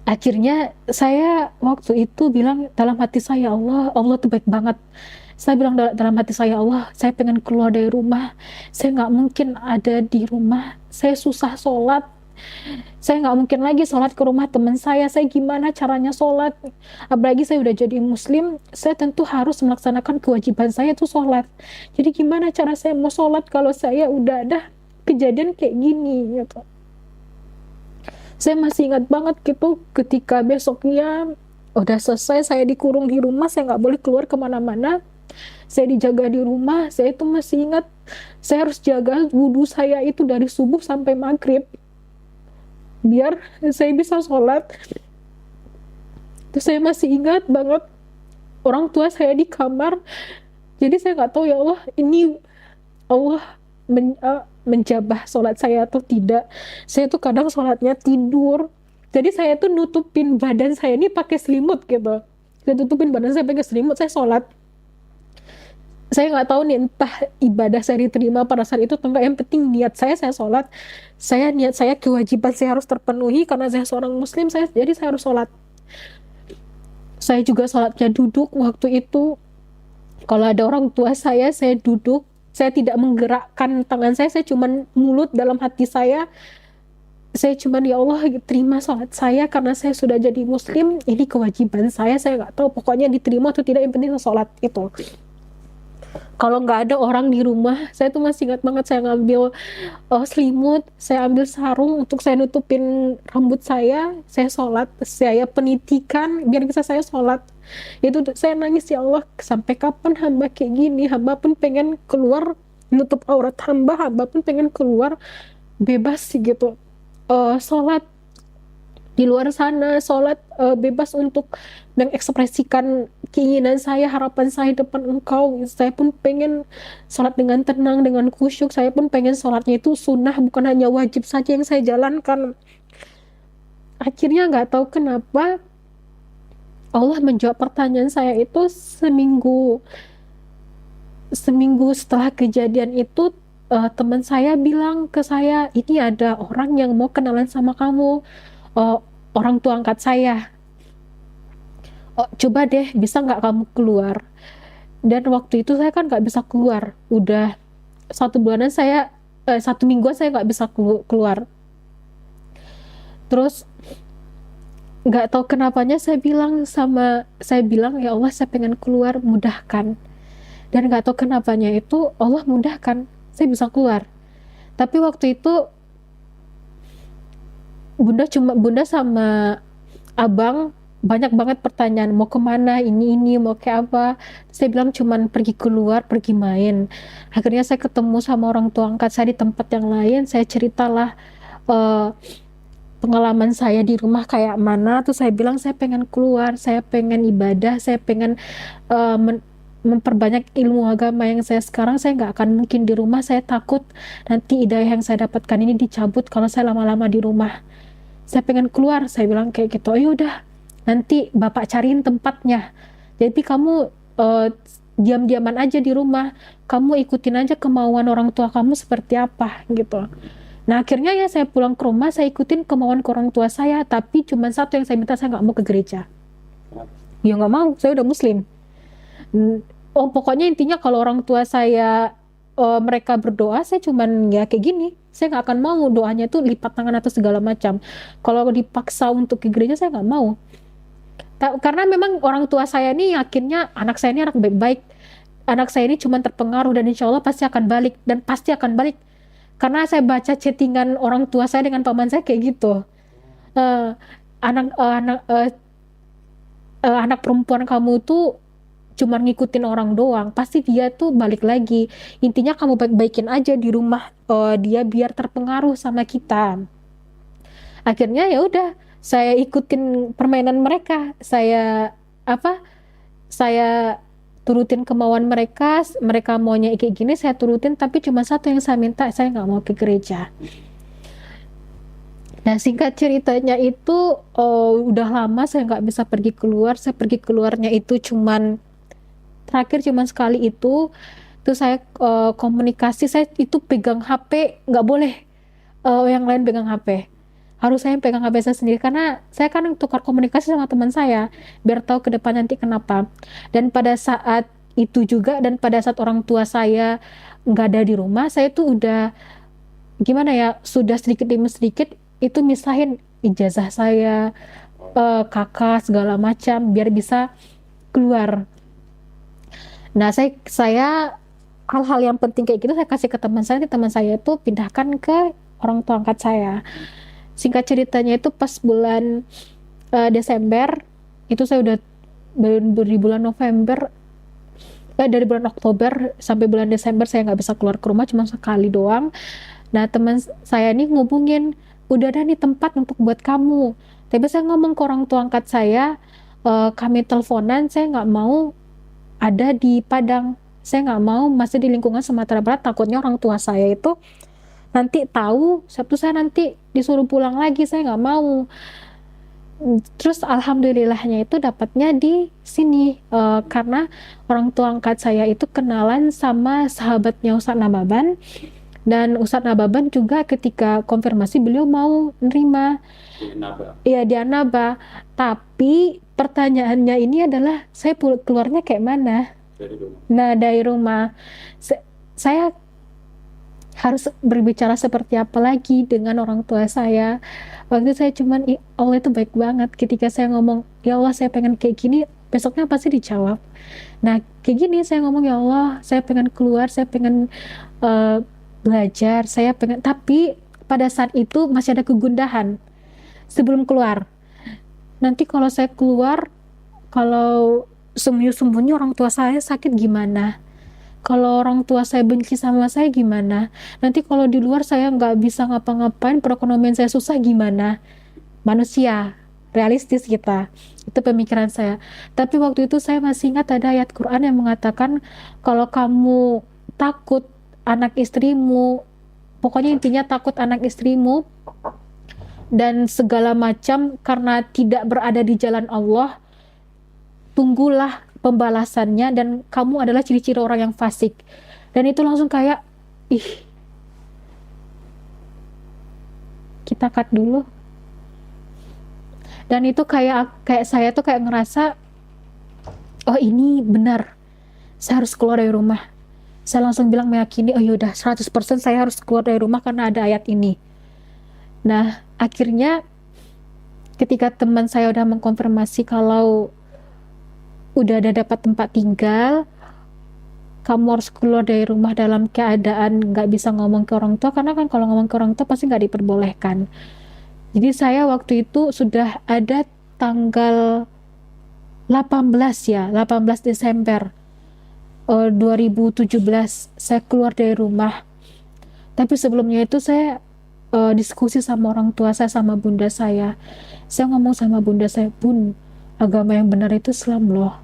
akhirnya saya waktu itu bilang dalam hati saya, Allah tuh baik banget. Saya bilang dalam hati saya, Allah, saya pengen keluar dari rumah. Saya nggak mungkin ada di rumah. Saya susah sholat. Saya nggak mungkin lagi sholat ke rumah teman saya gimana caranya sholat, apalagi saya udah jadi muslim, saya tentu harus melaksanakan kewajiban saya itu sholat. Jadi gimana cara saya mau sholat kalau saya udah ada kejadian kayak gini gitu. Saya masih ingat banget gitu, ketika besoknya udah selesai saya dikurung di rumah, saya nggak boleh keluar kemana-mana, saya dijaga di rumah. Saya itu masih ingat, saya harus jaga wudhu saya itu dari subuh sampai maghrib biar saya bisa sholat. Terus saya masih ingat banget orang tua saya di kamar. Jadi saya nggak tahu, ya Allah, ini Allah menjabah sholat saya atau tidak. Saya tuh kadang sholatnya tidur. Jadi saya tuh nutupin badan saya ini pakai selimut gitu. Saya tutupin badan saya pakai selimut, saya sholat. Saya nggak tahu nih, entah ibadah saya diterima pada saat itu atau enggak. Yang penting niat saya sholat. Niat saya, kewajiban saya harus terpenuhi karena saya seorang muslim. Jadi saya harus sholat. Saya juga sholatnya duduk waktu itu. Kalau ada orang tua saya duduk. Saya tidak menggerakkan tangan saya cuma mulut dalam hati saya. Saya cuma, ya Allah, terima sholat saya karena saya sudah jadi muslim. Ini kewajiban saya nggak tahu. Pokoknya diterima atau tidak, yang penting saya sholat itu. Kalau nggak ada orang di rumah, saya tuh masih ingat banget, saya ngambil selimut, saya ambil sarung untuk saya nutupin rambut saya sholat, saya penitikan biar bisa saya sholat. Itu saya nangis, ya Allah, sampai kapan hamba kayak gini? Hamba pun pengen keluar nutup aurat hamba pun pengen keluar bebas sih gitu, sholat di luar sana, sholat bebas untuk mengekspresikan keinginan saya, harapan saya depan engkau. Saya pun pengen sholat dengan tenang, dengan khusyuk. Saya pun pengen sholatnya itu sunnah, bukan hanya wajib saja yang saya jalankan. Akhirnya nggak tahu kenapa Allah menjawab pertanyaan saya itu seminggu setelah kejadian itu. Teman saya bilang ke saya, ini ada orang yang mau kenalan sama kamu. Orang tua angkat saya, coba deh, bisa nggak kamu keluar? Dan waktu itu saya kan nggak bisa keluar, udah 1 bulanan saya 1 mingguan saya nggak bisa keluar. Terus nggak tahu kenapanya saya bilang, ya Allah, saya pengen keluar, mudahkan. Dan nggak tahu kenapanya itu Allah mudahkan, saya bisa keluar. Tapi waktu itu bunda sama abang banyak banget pertanyaan, mau kemana, ini mau kayak apa. Saya bilang cuman pergi keluar, pergi main. Akhirnya saya ketemu sama orang tua angkat saya di tempat yang lain. Saya ceritalah eh, pengalaman saya di rumah kayak mana. Terus saya bilang saya pengen keluar, saya pengen ibadah, saya pengen memperbanyak ilmu agama yang saya sekarang. Saya nggak akan mungkin di rumah. Saya takut nanti hidayah yang saya dapatkan ini dicabut kalau saya lama-lama di rumah. Saya pengen keluar, saya bilang kayak gitu. Oh yaudah, nanti bapak cariin tempatnya. Jadi kamu diam-diaman aja di rumah, kamu ikutin aja kemauan orang tua kamu seperti apa gitu. Nah akhirnya ya saya pulang ke rumah, saya ikutin kemauan ke orang tua saya, tapi cuma satu yang saya minta, saya nggak mau ke gereja. Ya nggak mau, saya udah muslim. Oh pokoknya intinya kalau orang tua saya mereka berdoa, saya cuman ya kayak gini. Saya nggak akan mau doanya tuh lipat tangan atau segala macam. Kalau dipaksa untuk ke gereja, saya nggak mau. Karena memang orang tua saya ini yakinnya anak saya ini anak baik-baik. Anak saya ini cuma terpengaruh dan insya Allah pasti akan balik. Dan pasti akan balik. Karena saya baca chattingan orang tua saya dengan paman saya kayak gitu. Eh, anak eh, anak eh, anak perempuan kamu tuh cuma ngikutin orang doang, pasti dia tuh balik lagi. Intinya kamu baik-baikin aja di rumah dia biar terpengaruh sama kita. Akhirnya ya udah, saya ikutin permainan mereka. Saya apa? Saya turutin kemauan mereka. Mereka maunya kayak gini, saya turutin. Tapi cuma satu yang saya minta, saya nggak mau ke gereja. Nah, singkat ceritanya itu udah lama saya nggak bisa pergi keluar. Saya pergi keluarnya itu terakhir cuman sekali itu. Terus saya komunikasi, saya itu pegang HP, nggak boleh yang lain pegang HP. Harus saya yang pegang HP saya sendiri, karena saya kan tukar komunikasi sama teman saya, biar tahu ke depan nanti kenapa. Dan pada saat itu juga, dan pada saat orang tua saya nggak ada di rumah, saya tuh udah, gimana ya, sudah sedikit demi sedikit, itu misahin ijazah saya, kakak, segala macam, biar bisa keluar. Nah, saya hal-hal yang penting kayak gitu saya kasih ke teman saya. Nanti teman saya itu pindahkan ke orang tua angkat saya. Singkat ceritanya itu pas bulan Desember itu saya udah dari bulan November, dari bulan Oktober sampai bulan Desember saya nggak bisa keluar ke rumah, cuma sekali doang. Nah teman saya nih ngubungin, udah ada nih tempat untuk buat kamu. Tapi saya ngomong ke orang tua angkat saya, kami teleponan, saya nggak mau ada di Padang. Saya nggak mau masih di lingkungan Sumatera Barat, takutnya orang tua saya itu nanti tahu, Sabtu saya nanti disuruh pulang lagi, saya nggak mau. Terus alhamdulillahnya itu dapatnya di sini, karena orang tua angkat saya itu kenalan sama sahabatnya Ustadz Nababan, dan Ustadz Nababan juga ketika konfirmasi beliau mau nerima. Iya di Anaba, tapi pertanyaannya ini adalah saya keluarnya kayak mana? Dari rumah. Nah dari rumah, saya harus berbicara seperti apa lagi dengan orang tua saya. Waktu itu saya cuman, Allah itu baik banget. Ketika saya ngomong, ya Allah saya pengen kayak gini, besoknya pasti dijawab. Nah kayak gini saya ngomong, ya Allah saya pengen keluar, saya pengen belajar, saya pengen, tapi pada saat itu masih ada kegundahan sebelum keluar. Nanti kalau saya keluar, kalau sembunyi-sembunyi orang tua saya sakit gimana? Kalau orang tua saya benci sama saya gimana? Nanti kalau di luar saya nggak bisa ngapa-ngapain, perekonomian saya susah gimana? Manusia, realistis kita. Itu pemikiran saya. Tapi waktu itu saya masih ingat ada ayat Quran yang mengatakan, kalau kamu takut anak istrimu, pokoknya intinya takut anak istrimu, dan segala macam karena tidak berada di jalan Allah, tunggulah pembalasannya, dan kamu adalah ciri-ciri orang yang fasik. Dan itu langsung kayak, ih, kita cut dulu. Dan itu kayak saya tuh kayak ngerasa, oh ini benar, saya harus keluar dari rumah. Saya langsung bilang meyakini, oh yaudah 100% saya harus keluar dari rumah karena ada ayat ini. Nah akhirnya ketika teman saya udah mengkonfirmasi kalau udah ada dapat tempat tinggal, kamu harus keluar dari rumah dalam keadaan nggak bisa ngomong ke orang tua, karena kan kalau ngomong ke orang tua pasti nggak diperbolehkan. Jadi saya waktu itu sudah ada tanggal 18 Desember 2017 saya keluar dari rumah. Tapi sebelumnya itu saya diskusi sama orang tua saya, sama bunda saya. Saya ngomong sama bunda saya, "Bun, agama yang benar itu Islam loh.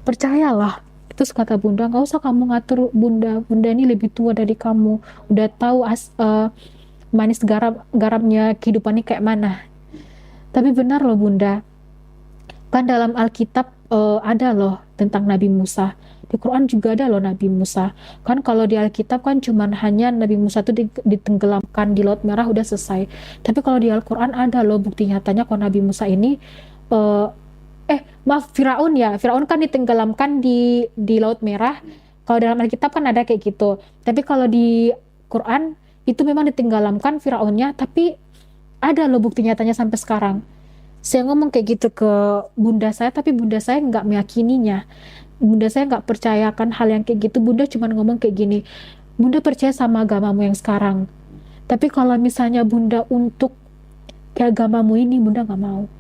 Percayalah." Itu kata bunda, "Nggak usah kamu ngatur bunda. Bunda ini lebih tua dari kamu. Udah tahu manis garamnya kehidupan ini kayak mana." Tapi benar loh bunda. Kan dalam Alkitab ada loh tentang Nabi Musa. Di Quran juga ada loh Nabi Musa. Kan kalau di Alkitab kan cuman hanya Nabi Musa itu ditenggelamkan di Laut Merah udah selesai. Tapi kalau di Al-Quran ada loh bukti nyatanya kalau Nabi Musa ini Firaun ya. Firaun kan ditenggelamkan di Laut Merah. Kalau dalam Alkitab kan ada kayak gitu. Tapi kalau di Quran itu memang ditenggelamkan Firaunnya, tapi ada loh bukti nyatanya sampai sekarang. Saya ngomong kayak gitu ke bunda saya, tapi bunda saya nggak meyakininya. Bunda saya nggak percayakan hal yang kayak gitu. Bunda cuma ngomong kayak gini, "Bunda percaya sama agamamu yang sekarang. Tapi kalau misalnya bunda untuk ke agamamu ini, bunda nggak mau."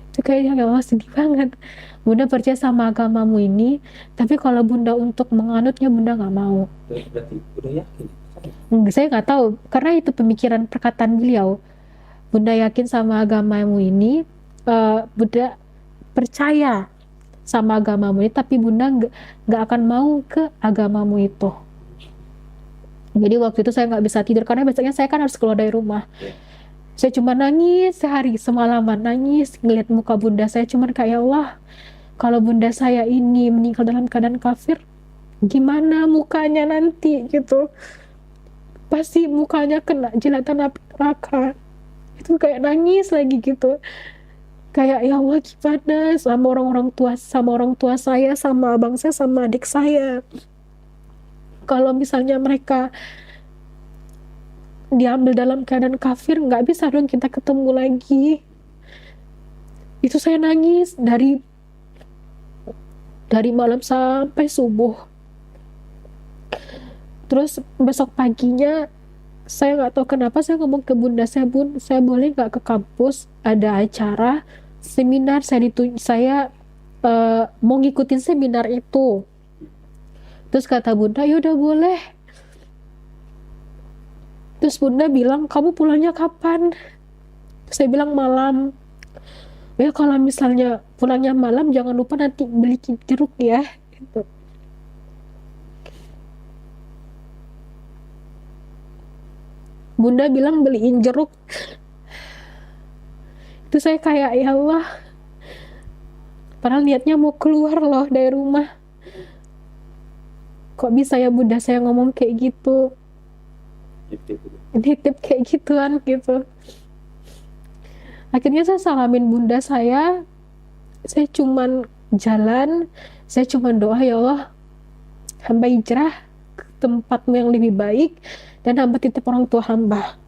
Itu kayaknya nggak mau, sedih banget. Bunda percaya sama agamamu ini, tapi kalau bunda untuk menganutnya, bunda nggak mau. Berarti udah yakin? Saya nggak tahu, karena itu pemikiran perkataan beliau. Bunda yakin sama agamamu ini, bunda percaya sama agamamu ini, tapi bunda nggak akan mau ke agamamu itu. Jadi waktu itu saya nggak bisa tidur karena besoknya saya kan harus keluar dari rumah. Saya cuma nangis sehari semalaman, nangis ngeliat muka bunda saya, cuman kayak, "Ya Allah, kalau bunda saya ini meninggal dalam keadaan kafir, gimana mukanya nanti gitu. Pasti mukanya kena jilatan api neraka." Itu kayak nangis lagi gitu. Kayak, ya Allah gimana sama orang tua saya, sama abang saya, sama adik saya. Kalau misalnya mereka diambil dalam keadaan kafir, nggak bisa dong kita ketemu lagi. Itu saya nangis dari malam sampai subuh. Terus besok paginya saya nggak tahu kenapa saya ngomong ke bunda saya, "Bun, saya boleh nggak ke kampus, ada acara seminar, saya mau ngikutin seminar itu." Terus kata bunda, "Ya udah boleh." Terus bunda bilang, "Kamu pulangnya kapan?" Saya bilang, "Malam." "Ya kalau misalnya pulangnya malam, jangan lupa nanti beli jeruk ya." Gitu. Bunda bilang beliin jeruk. Itu saya kayak, ya Allah, padahal niatnya mau keluar loh dari rumah. Kok bisa ya bunda saya ngomong kayak gitu, nitip kayak gituan gitu. Akhirnya saya salamin bunda saya cuman jalan, saya cuman doa, "Ya Allah, hamba hijrah ke tempatmu yang lebih baik, dan hamba titip orang tua hamba.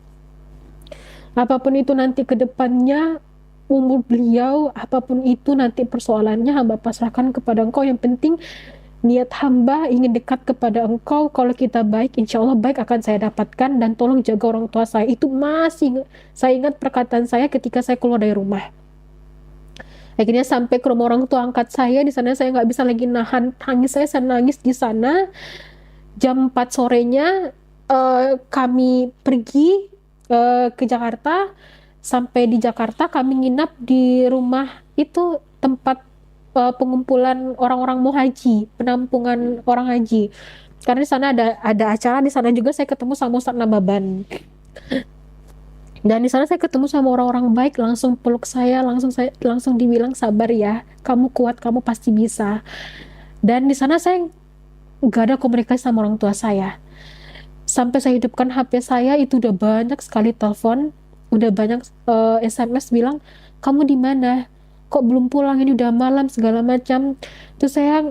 Apapun itu nanti ke depannya, umur beliau, apapun itu nanti persoalannya, hamba pasrahkan kepada Engkau. Yang penting niat hamba ingin dekat kepada Engkau. Kalau kita baik, insya Allah baik akan saya dapatkan, dan tolong jaga orang tua saya." Itu masih saya ingat perkataan saya ketika saya keluar dari rumah. Akhirnya sampai ke rumah orang tua angkat saya. Di sana saya nggak bisa lagi nahan tangis saya nangis di sana. Jam 4 sorenya kami pergi ke Jakarta. Sampai di Jakarta kami nginap di rumah itu, tempat pengumpulan orang-orang mau haji, penampungan orang haji. Karena di sana ada acara, di sana juga saya ketemu sama Ustaz Nababan. Dan di sana saya ketemu sama orang-orang baik, langsung peluk saya, langsung dibilang, "Sabar ya, kamu kuat, kamu pasti bisa." Dan di sana saya nggak ada komunikasi sama orang tua saya. Sampai saya hidupkan HP saya, itu udah banyak sekali telepon, udah banyak SMS bilang, "Kamu di mana? Kok belum pulang? Ini udah malam," segala macam. Terus saya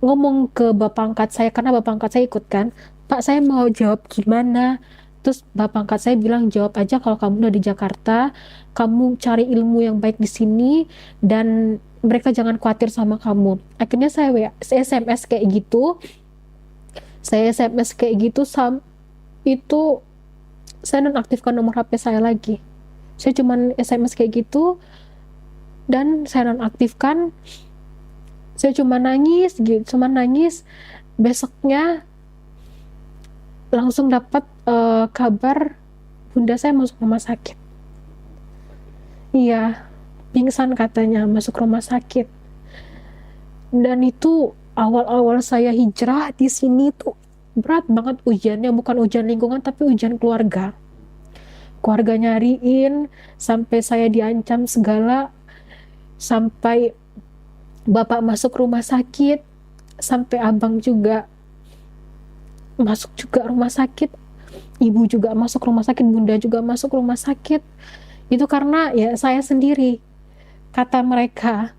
ngomong ke bapak angkat saya, karena bapak angkat saya ikut kan, "Pak, saya mau jawab gimana?" Terus bapak angkat saya bilang, "Jawab aja kalau kamu udah di Jakarta, kamu cari ilmu yang baik di sini, dan mereka jangan khawatir sama kamu." Akhirnya saya SMS kayak gitu. Saya SMS kayak gitu, itu saya nonaktifkan nomor HP saya lagi. Saya cuman SMS kayak gitu. dan saya nonaktifkan. Saya cuma nangis gitu, cuma nangis. Besoknya langsung dapat kabar bunda saya masuk rumah sakit. Iya, pingsan katanya, masuk rumah sakit. Dan itu awal-awal saya hijrah di sini tuh berat banget ujiannya, bukan ujian lingkungan tapi ujian keluarga. Keluarga nyariin, sampai saya diancam segala, sampai bapak masuk rumah sakit, sampai abang juga masuk juga rumah sakit, ibu juga masuk rumah sakit, bunda juga masuk rumah sakit. Itu karena ya saya sendiri, kata mereka.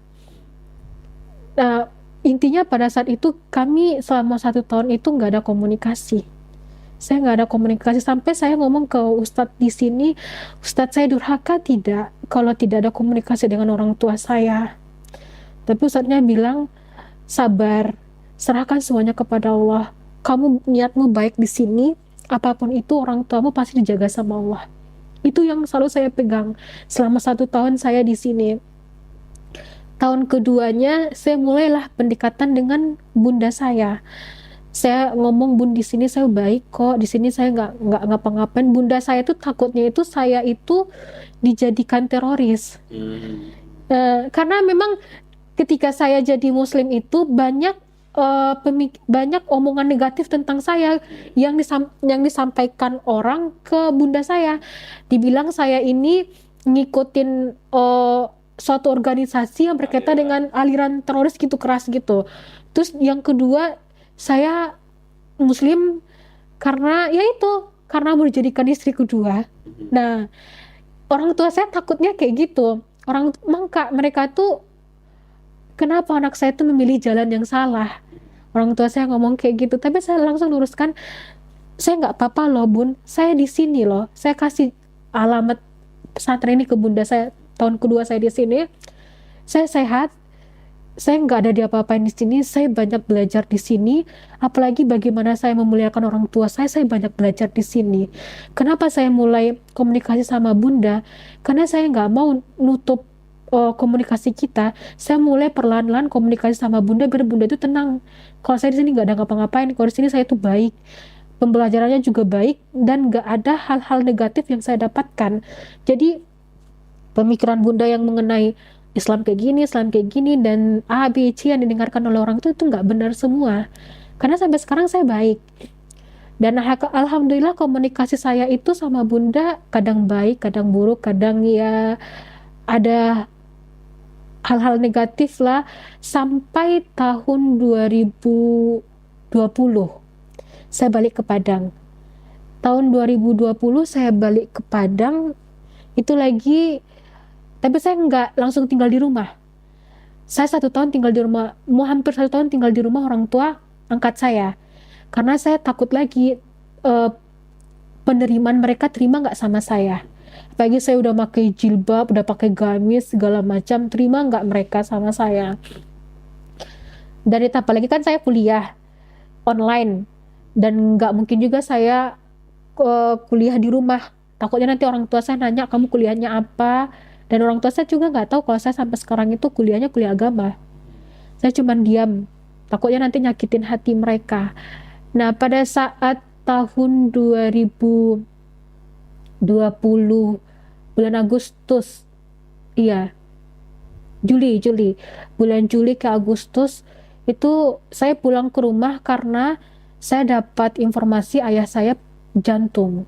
Nah, intinya pada saat itu kami selama 1 tahun itu nggak ada komunikasi. Saya nggak ada komunikasi sampai saya ngomong ke ustadz di sini, ustadz saya durhaka tidak kalau tidak ada komunikasi dengan orang tua saya. Tapi ustadznya bilang, sabar, serahkan semuanya kepada Allah. Kamu niatmu baik di sini, apapun itu orang tuamu pasti dijaga sama Allah. Itu yang selalu saya pegang selama 1 tahun saya di sini. Tahun keduanya saya mulailah pendekatan dengan bunda saya. Saya ngomong, bun, di sini saya baik kok, di sini saya nggak ngapa-ngapain. Bunda saya tuh takutnya itu saya itu dijadikan teroris. Karena memang ketika saya jadi muslim itu banyak banyak omongan negatif tentang saya yang disampaikan orang ke bunda saya. Dibilang saya ini ngikutin suatu organisasi yang berkaitan dengan aliran teroris gitu, keras gitu. Terus yang kedua, saya muslim karena ya itu, karena mau dijadikan istri kedua. Nah, orang tua saya takutnya kayak gitu. Mereka tuh, kenapa anak saya tuh memilih jalan yang salah? Orang tua saya ngomong kayak gitu, tapi saya langsung luruskan, saya nggak apa-apa loh bun, saya di sini loh. Saya kasih alamat pesantren ini ke bunda saya. Tahun kedua saya di sini, saya sehat, saya nggak ada diapa-apain di sini, saya banyak belajar di sini, apalagi bagaimana saya memuliakan orang tua saya banyak belajar di sini. Kenapa saya mulai komunikasi sama bunda? Karena saya nggak mau nutup komunikasi kita. Saya mulai perlahan-lahan komunikasi sama bunda biar bunda itu tenang. Kalau saya di sini nggak ada ngapa-ngapain, kalau di sini saya itu baik, pembelajarannya juga baik, dan nggak ada hal-hal negatif yang saya dapatkan. Jadi pemikiran bunda yang mengenai Islam kayak gini, dan A, B, C yang didengarkan oleh orang itu nggak benar semua. Karena sampai sekarang saya baik. Dan alhamdulillah komunikasi saya itu sama bunda kadang baik, kadang buruk, kadang ya ada hal-hal negatif lah. Sampai tahun 2020 saya balik ke Padang. Tahun 2020 saya balik ke Padang, itu lagi, tapi saya nggak langsung tinggal di rumah. Saya 1 tahun tinggal di rumah, hampir 1 tahun tinggal di rumah orang tua angkat saya. Karena saya takut lagi penerimaan mereka terima nggak sama saya. Apalagi saya udah pakai jilbab, udah pakai gamis, segala macam, terima nggak mereka sama saya. Dan itu apalagi kan saya kuliah online, dan nggak mungkin juga saya kuliah di rumah. Takutnya nanti orang tua saya nanya, kamu kuliahnya apa? Dan orang tua saya juga nggak tahu kalau saya sampai sekarang itu kuliahnya kuliah agama. Saya cuma diam, takutnya nanti nyakitin hati mereka. Nah, pada saat tahun 2020 bulan Agustus, iya, bulan Juli ke Agustus, itu saya pulang ke rumah karena saya dapat informasi ayah saya jantung.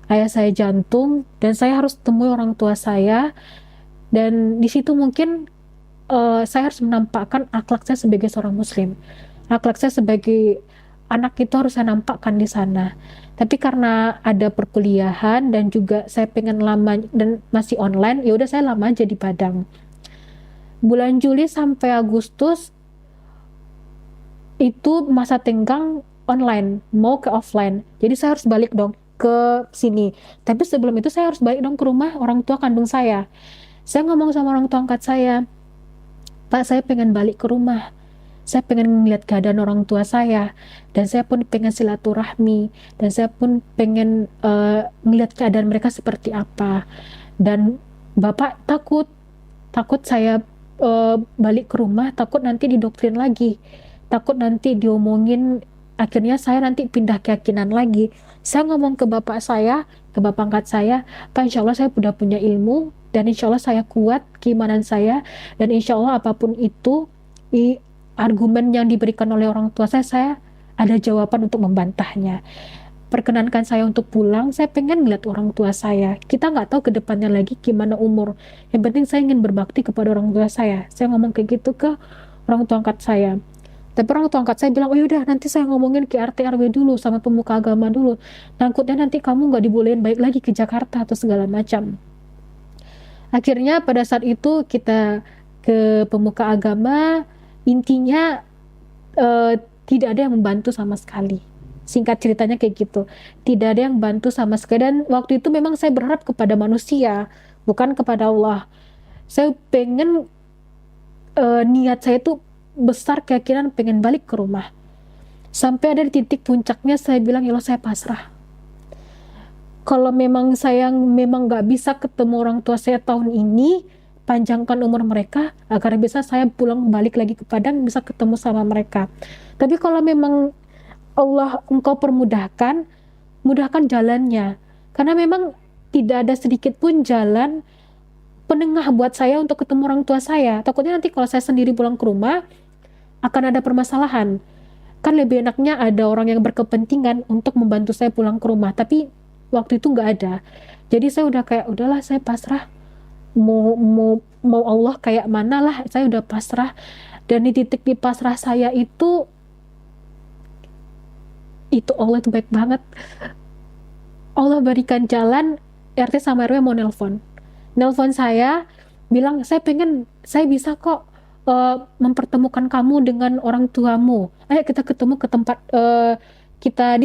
Dan saya harus temui orang tua saya, dan di situ mungkin saya harus menampakkan akhlak saya sebagai seorang muslim. Akhlak saya sebagai anak itu harus saya nampakkan di sana. Tapi karena ada perkuliahan dan juga saya pengen lama dan masih online, ya udah saya lama aja di Padang. Bulan Juli sampai Agustus itu masa tenggang online, mau ke offline. Jadi saya harus balik dong ke sini. Tapi sebelum itu saya harus balik dong ke rumah orang tua kandung saya. Saya ngomong sama orang tua angkat saya, Pak, saya pengen balik ke rumah. Saya pengen melihat keadaan orang tua saya, dan saya pun pengen silaturahmi, dan saya pun pengen melihat keadaan mereka seperti apa. Dan Bapak takut takut saya balik ke rumah, takut nanti didoktrin lagi, takut nanti diomongin, akhirnya saya nanti pindah keyakinan lagi. Saya ngomong ke bapak saya, ke bapak angkat saya, Pak, insya Allah saya sudah punya ilmu, dan insya Allah saya kuat keimanan saya, dan insya Allah apapun itu argumen yang diberikan oleh orang tua saya ada jawaban untuk membantahnya. Perkenankan saya untuk pulang, saya pengen lihat orang tua saya. Kita nggak tahu ke depannya lagi gimana umur. Yang penting saya ingin berbakti kepada orang tua saya. Saya ngomong kayak gitu ke orang tua angkat saya. Tapi orang tua angkat saya bilang, oh yaudah nanti saya ngomongin ke RT RW dulu sama pemuka agama dulu. Takutnya nanti kamu nggak dibolehin balik lagi ke Jakarta atau segala macam. Akhirnya pada saat itu kita ke pemuka agama, intinya tidak ada yang membantu sama sekali. Singkat ceritanya kayak gitu, tidak ada yang bantu sama sekali. Dan waktu itu memang saya berharap kepada manusia, bukan kepada Allah. Saya pengen niat saya itu besar, keyakinan pengen balik ke rumah. Sampai ada di titik puncaknya saya bilang, ya Allah saya pasrah. Kalau memang saya memang nggak bisa ketemu orang tua saya tahun ini, panjangkan umur mereka agar bisa saya pulang balik lagi ke Padang, bisa ketemu sama mereka. Tapi kalau memang Allah engkau permudahkan, mudahkan jalannya. Karena memang tidak ada sedikit pun jalan penengah buat saya untuk ketemu orang tua saya. Takutnya nanti kalau saya sendiri pulang ke rumah, akan ada permasalahan. Kan lebih enaknya ada orang yang berkepentingan untuk membantu saya pulang ke rumah. Tapi waktu itu nggak ada. Jadi saya udah kayak, udahlah saya pasrah. Mau Allah kayak mana lah, saya udah pasrah. Dan di titik di pasrah saya itu Allah itu baik banget. Allah berikan jalan, RT sama RW mau nelpon saya, bilang saya bisa kok mempertemukan kamu dengan orang tuamu. Ayo kita ketemu ke tempat kita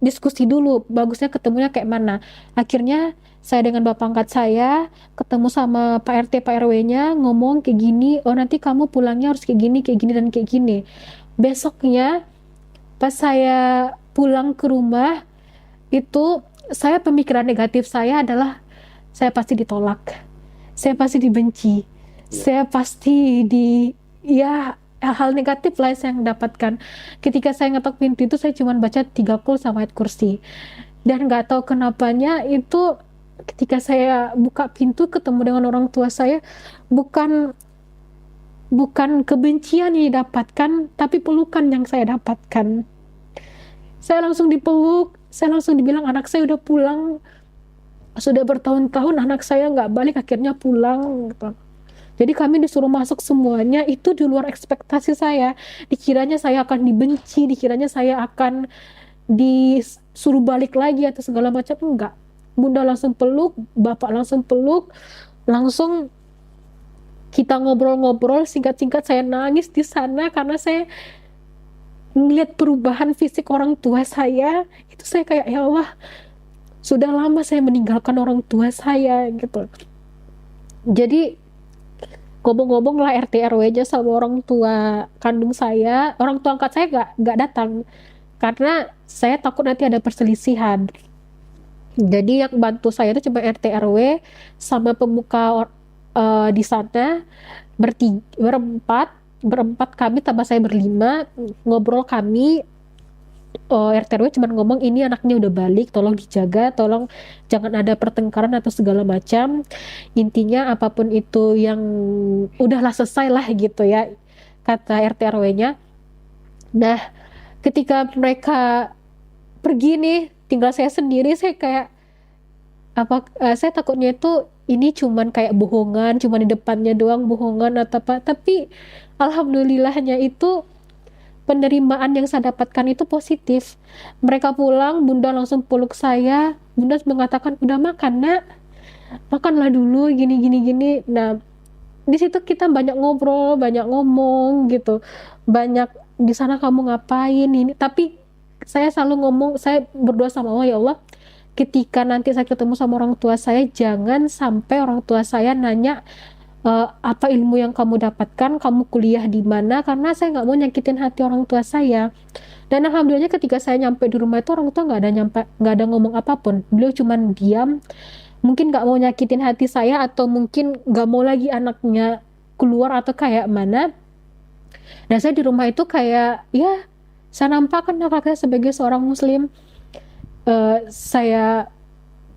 diskusi dulu, bagusnya ketemunya kayak mana. Akhirnya saya dengan bapak angkat saya ketemu sama Pak RT Pak RW-nya, ngomong kayak gini, oh nanti kamu pulangnya harus kayak gini dan kayak gini. Besoknya pas saya pulang ke rumah itu, saya pemikiran negatif saya adalah saya pasti ditolak, saya pasti dibenci, saya pasti ya hal-hal negatif lah yang saya dapatkan. Ketika saya ngetok pintu itu saya cuma baca 3 qul sama ayat kursi, dan nggak tahu kenapanya itu ketika saya buka pintu ketemu dengan orang tua saya, bukan kebencian yang didapatkan, tapi pelukan yang saya dapatkan. Saya langsung dipeluk, saya langsung dibilang anak saya udah pulang, sudah bertahun-tahun anak saya nggak balik, akhirnya pulang gitu. Jadi kami disuruh masuk semuanya, itu di luar ekspektasi saya. Dikiranya saya akan dibenci, dikiranya saya akan disuruh balik lagi atau segala macam. Enggak, bunda langsung peluk, bapak langsung peluk, langsung kita ngobrol-ngobrol, singkat-singkat saya nangis di sana karena saya melihat perubahan fisik orang tua saya. Itu saya kayak, ya Allah, sudah lama saya meninggalkan orang tua saya gitu. Jadi ngomong-ngomong lah RT RW-nya sama orang tua kandung saya, orang tua angkat saya nggak datang karena saya takut nanti ada perselisihan. Jadi yang bantu saya itu cuma RT RW sama pemuka di sana, berempat kami tambah saya berlima, ngobrol kami. RT RW cuma ngomong ini anaknya udah balik, tolong dijaga, tolong jangan ada pertengkaran atau segala macam. Intinya apapun itu yang udahlah selesai lah gitu ya, kata RT RW-nya. Nah ketika mereka pergi nih, tinggal saya sendiri, saya kayak saya takutnya itu ini cuman kayak bohongan, cuman di depannya doang bohongan atau apa. Tapi alhamdulillahnya itu penerimaan yang saya dapatkan itu positif. Mereka pulang, bunda langsung peluk saya, bunda mengatakan udah makan nak, makanlah dulu gini. Nah di situ kita banyak ngobrol, banyak ngomong gitu, banyak di sana kamu ngapain ini. Tapi saya selalu ngomong, saya berdoa sama Allah, ya Allah, ketika nanti saya ketemu sama orang tua saya, jangan sampai orang tua saya nanya apa ilmu yang kamu dapatkan, kamu kuliah di mana, karena saya nggak mau nyakitin hati orang tua saya. Dan alhamdulillah ketika saya nyampe di rumah itu orang tua nggak ada ngomong apapun, beliau cuman diam, mungkin nggak mau nyakitin hati saya, atau mungkin nggak mau lagi anaknya keluar atau kayak mana. Dan saya di rumah itu kayak ya, saya nampakkan saya sebagai seorang muslim. Saya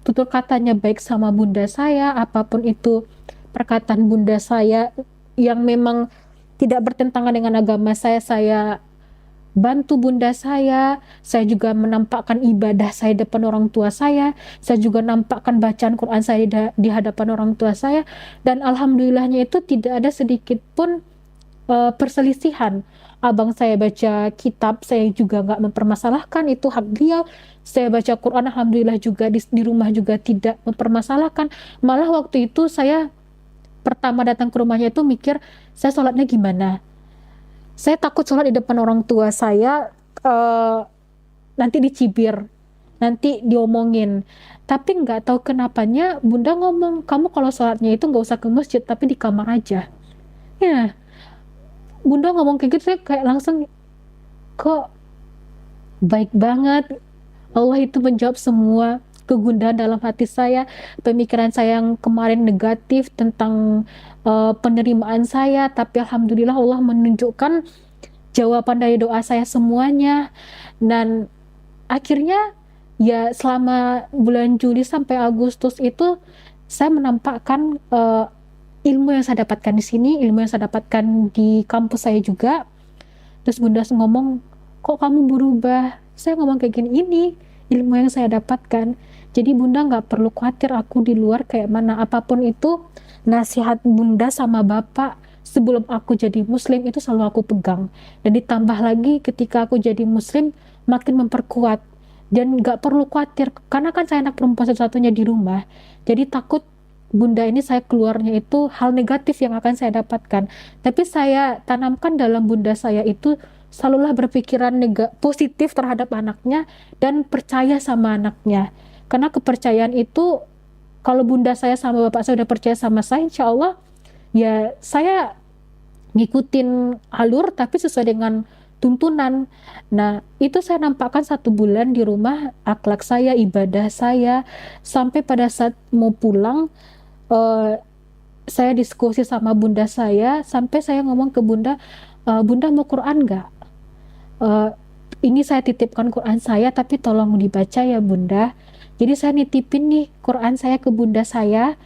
tutur katanya baik sama bunda saya, apapun itu perkataan bunda saya yang memang tidak bertentangan dengan agama saya bantu bunda saya juga menampakkan ibadah saya depan orang tua saya juga nampakkan bacaan Quran saya di hadapan orang tua saya, dan alhamdulillahnya itu tidak ada sedikit pun perselisihan. Abang saya baca kitab, saya juga nggak mempermasalahkan, itu hak beliau. Saya baca Quran, alhamdulillah juga di rumah juga tidak mempermasalahkan. Malah waktu itu saya pertama datang ke rumahnya itu mikir, saya sholatnya gimana? Saya takut sholat di depan orang tua saya, nanti dicibir, nanti diomongin. Tapi nggak tahu kenapanya bunda ngomong, kamu kalau sholatnya itu nggak usah ke masjid, tapi di kamar aja. Ya, bunda ngomong kayak gitu, saya kayak langsung, kok baik banget. Allah itu menjawab semua kegundahan dalam hati saya, pemikiran saya yang kemarin negatif tentang penerimaan saya, tapi alhamdulillah Allah menunjukkan jawaban dari doa saya semuanya. Dan akhirnya ya selama bulan Juli sampai Agustus itu saya menampakkan ilmu yang saya dapatkan di sini, ilmu yang saya dapatkan di kampus saya juga. Terus bunda ngomong, kok kamu berubah? Saya ngomong kayak gini, ini ilmu yang saya dapatkan. Jadi bunda nggak perlu khawatir aku di luar kayak mana. Apapun itu, nasihat bunda sama bapak sebelum aku jadi muslim itu selalu aku pegang. Dan ditambah lagi ketika aku jadi muslim, makin memperkuat. Dan nggak perlu khawatir, karena kan saya anak perempuan satu-satunya di rumah. Jadi takut bunda ini saya keluarnya itu hal negatif yang akan saya dapatkan. Tapi saya tanamkan dalam bunda saya itu selalulah berpikiran positif terhadap anaknya dan percaya sama anaknya. Karena kepercayaan itu, kalau bunda saya sama bapak saya udah percaya sama saya, insya Allah ya saya ngikutin alur tapi sesuai dengan tuntunan. Nah, itu saya nampakkan 1 bulan di rumah, akhlak saya, ibadah saya, sampai pada saat mau pulang, saya diskusi sama bunda saya, sampai saya ngomong ke bunda, bunda mau Quran nggak? Ini saya titipkan Quran saya, tapi tolong dibaca ya bunda. Jadi saya nitipin nih Quran saya ke bunda saya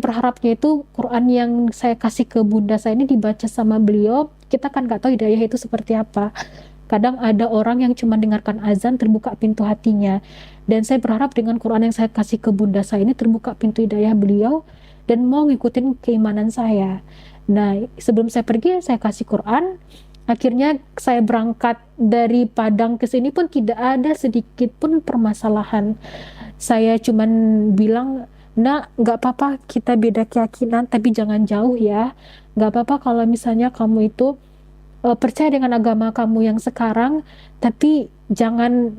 berharapnya itu Quran yang saya kasih ke bunda saya ini dibaca sama beliau. Kita kan nggak tahu hidayah itu seperti apa. Kadang ada orang yang cuma dengarkan azan terbuka pintu hatinya. Dan saya berharap dengan Quran yang saya kasih ke bunda saya ini terbuka pintu hidayah beliau dan mau ngikutin keimanan saya. Nah, sebelum saya pergi saya kasih Quran. Akhirnya saya berangkat dari Padang ke sini pun tidak ada sedikit pun permasalahan. Saya cuman bilang, nak, nggak apa-apa kita beda keyakinan, tapi jangan jauh ya. Nggak apa-apa kalau misalnya kamu itu percaya dengan agama kamu yang sekarang, tapi jangan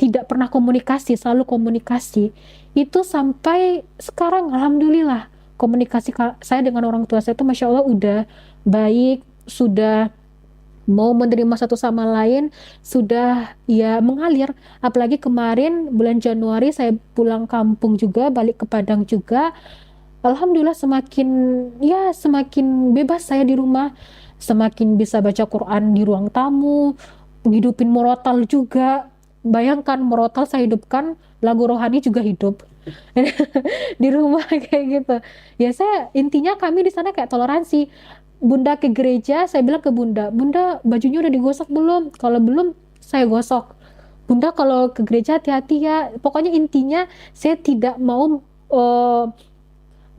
tidak pernah komunikasi, selalu komunikasi. Itu sampai sekarang alhamdulillah komunikasi saya dengan orang tua saya itu masya Allah udah baik, sudah mau menerima satu sama lain, sudah ya mengalir. Apalagi kemarin bulan Januari saya pulang kampung juga, balik ke Padang juga, alhamdulillah semakin bebas saya di rumah, semakin bisa baca Quran di ruang tamu, menghidupin murotal juga. Bayangkan murotal saya hidupkan, lagu rohani juga hidup di rumah kayak gitu. Ya saya intinya kami di sana kayak toleransi. Bunda ke gereja, saya bilang ke bunda, bunda bajunya udah digosok belum? Kalau belum, saya gosok. Bunda kalau ke gereja hati-hati ya. Pokoknya intinya saya tidak mau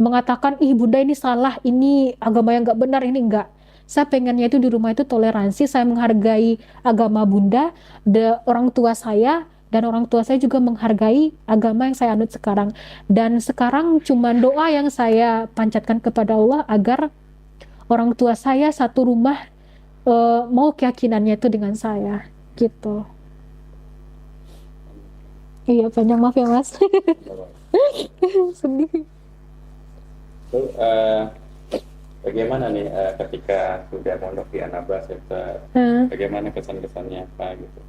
mengatakan, ih bunda ini salah, ini agama yang nggak benar, ini enggak. Saya pengennya itu di rumah itu toleransi, saya menghargai agama bunda, orang tua saya, dan orang tua saya juga menghargai agama yang saya anut sekarang. Dan sekarang cuma doa yang saya panjatkan kepada Allah agar orang tua saya satu rumah mau keyakinannya itu dengan saya, gitu. Iya, panjang, maaf ya mas. Sedih. Lalu, bagaimana nih ketika sudah mondok di Anambas, bagaimana kesan-kesannya apa gitu?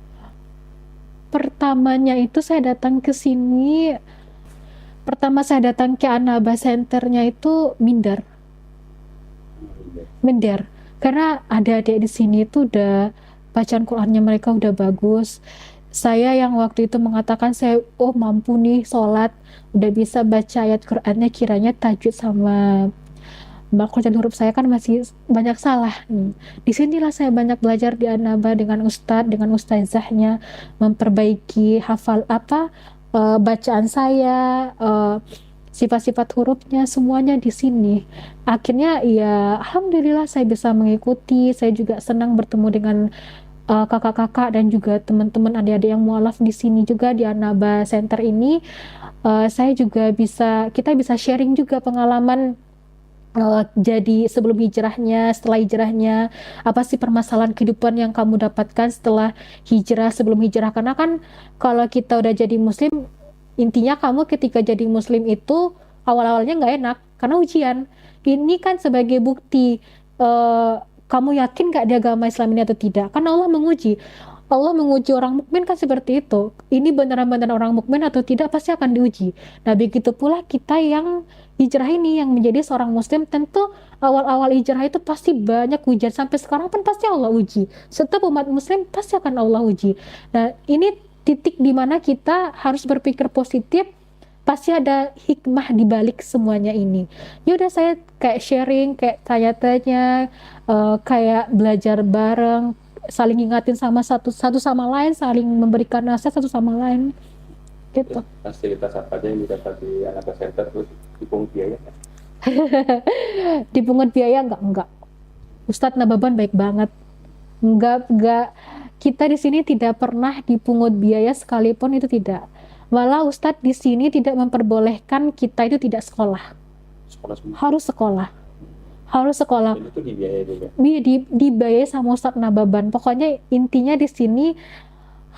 pertamanya itu saya datang ke sini, pertama saya datang ke Anaba Centernya itu minder, karena adik-adik di sini itu udah bacaan Qurannya mereka udah bagus. Saya yang waktu itu mengatakan saya mampu nih sholat, udah bisa baca ayat Qurannya, kiranya tajwid sama baca dan huruf saya kan masih banyak salah. Disinilah saya banyak belajar di Anaba dengan ustadz, dengan ustazahnya, memperbaiki bacaan saya, sifat-sifat hurufnya, semuanya di sini. Akhirnya ya alhamdulillah saya bisa mengikuti. Saya juga senang bertemu dengan kakak-kakak dan juga teman-teman adik-adik yang mualaf di sini juga di Anaba Center ini. Saya juga kita bisa sharing juga pengalaman. Jadi sebelum hijrahnya, setelah hijrahnya, apa sih permasalahan kehidupan yang kamu dapatkan setelah hijrah, sebelum hijrah? Karena kan kalau kita udah jadi muslim, intinya kamu ketika jadi muslim itu awal-awalnya nggak enak karena ujian. Ini kan sebagai bukti kamu yakin nggak di agama Islam ini atau tidak? Karena Allah menguji orang mukmin kan seperti itu. Ini benar-benar orang mukmin atau tidak pasti akan diuji. Nah begitu pula kita yang hijrah ini, yang menjadi seorang muslim, tentu awal-awal hijrah itu pasti banyak ujian, sampai sekarang pun pasti Allah uji. Setiap umat muslim pasti akan Allah uji. Nah ini titik dimana kita harus berpikir positif, pasti ada hikmah di balik semuanya ini. Ya udah, saya kayak sharing, kayak tanya-tanya, kayak belajar bareng, saling ingatin sama satu sama lain, saling memberikan nasihat satu sama lain gitu. Fasilitas apa aja yang didapat di Anaba Center, terus dipungut biaya nggak? Dipungut biaya enggak. Ustadz Nababan baik banget. Enggak, kita di sini tidak pernah dipungut biaya sekalipun, itu tidak. Malah Ustadz di sini tidak memperbolehkan kita itu tidak sekolah. Sekolah semua. Harus sekolah. Dan itu dibiayai juga. Dibiayai sama Ustadz Nababan. Pokoknya intinya di sini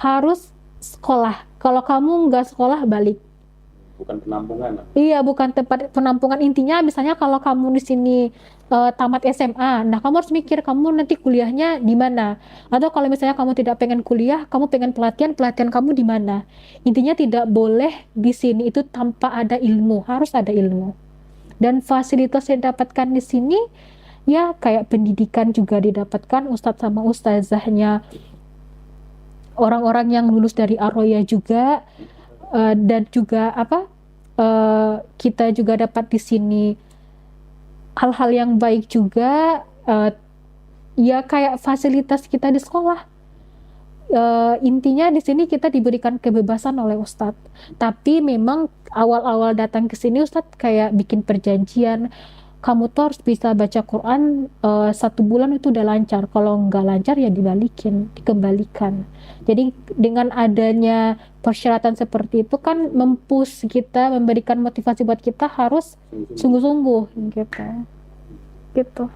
harus sekolah. Kalau kamu nggak sekolah, balik. Bukan penampungan. Iya, bukan tempat penampungan. Intinya misalnya kalau kamu di sini tamat SMA, nah kamu harus mikir kamu nanti kuliahnya di mana. Atau kalau misalnya kamu tidak pengen kuliah, kamu pengen pelatihan kamu di mana. Intinya tidak boleh di sini itu tanpa ada ilmu, harus ada ilmu. Dan fasilitas yang didapatkan di sini ya kayak pendidikan juga didapatkan, ustadz sama ustazahnya orang-orang yang lulus dari Ar-Roya juga. Dan juga kita juga dapat di sini hal-hal yang baik juga, ya kayak fasilitas kita di sekolah. Intinya di sini kita diberikan kebebasan oleh Ustadz, tapi memang awal-awal datang ke sini Ustadz kayak bikin perjanjian, kamu tuh harus bisa baca Quran 1 bulan itu udah lancar, kalau nggak lancar ya dikembalikan. Jadi dengan adanya persyaratan seperti itu kan mempush kita, memberikan motivasi buat kita harus sungguh-sungguh gitu.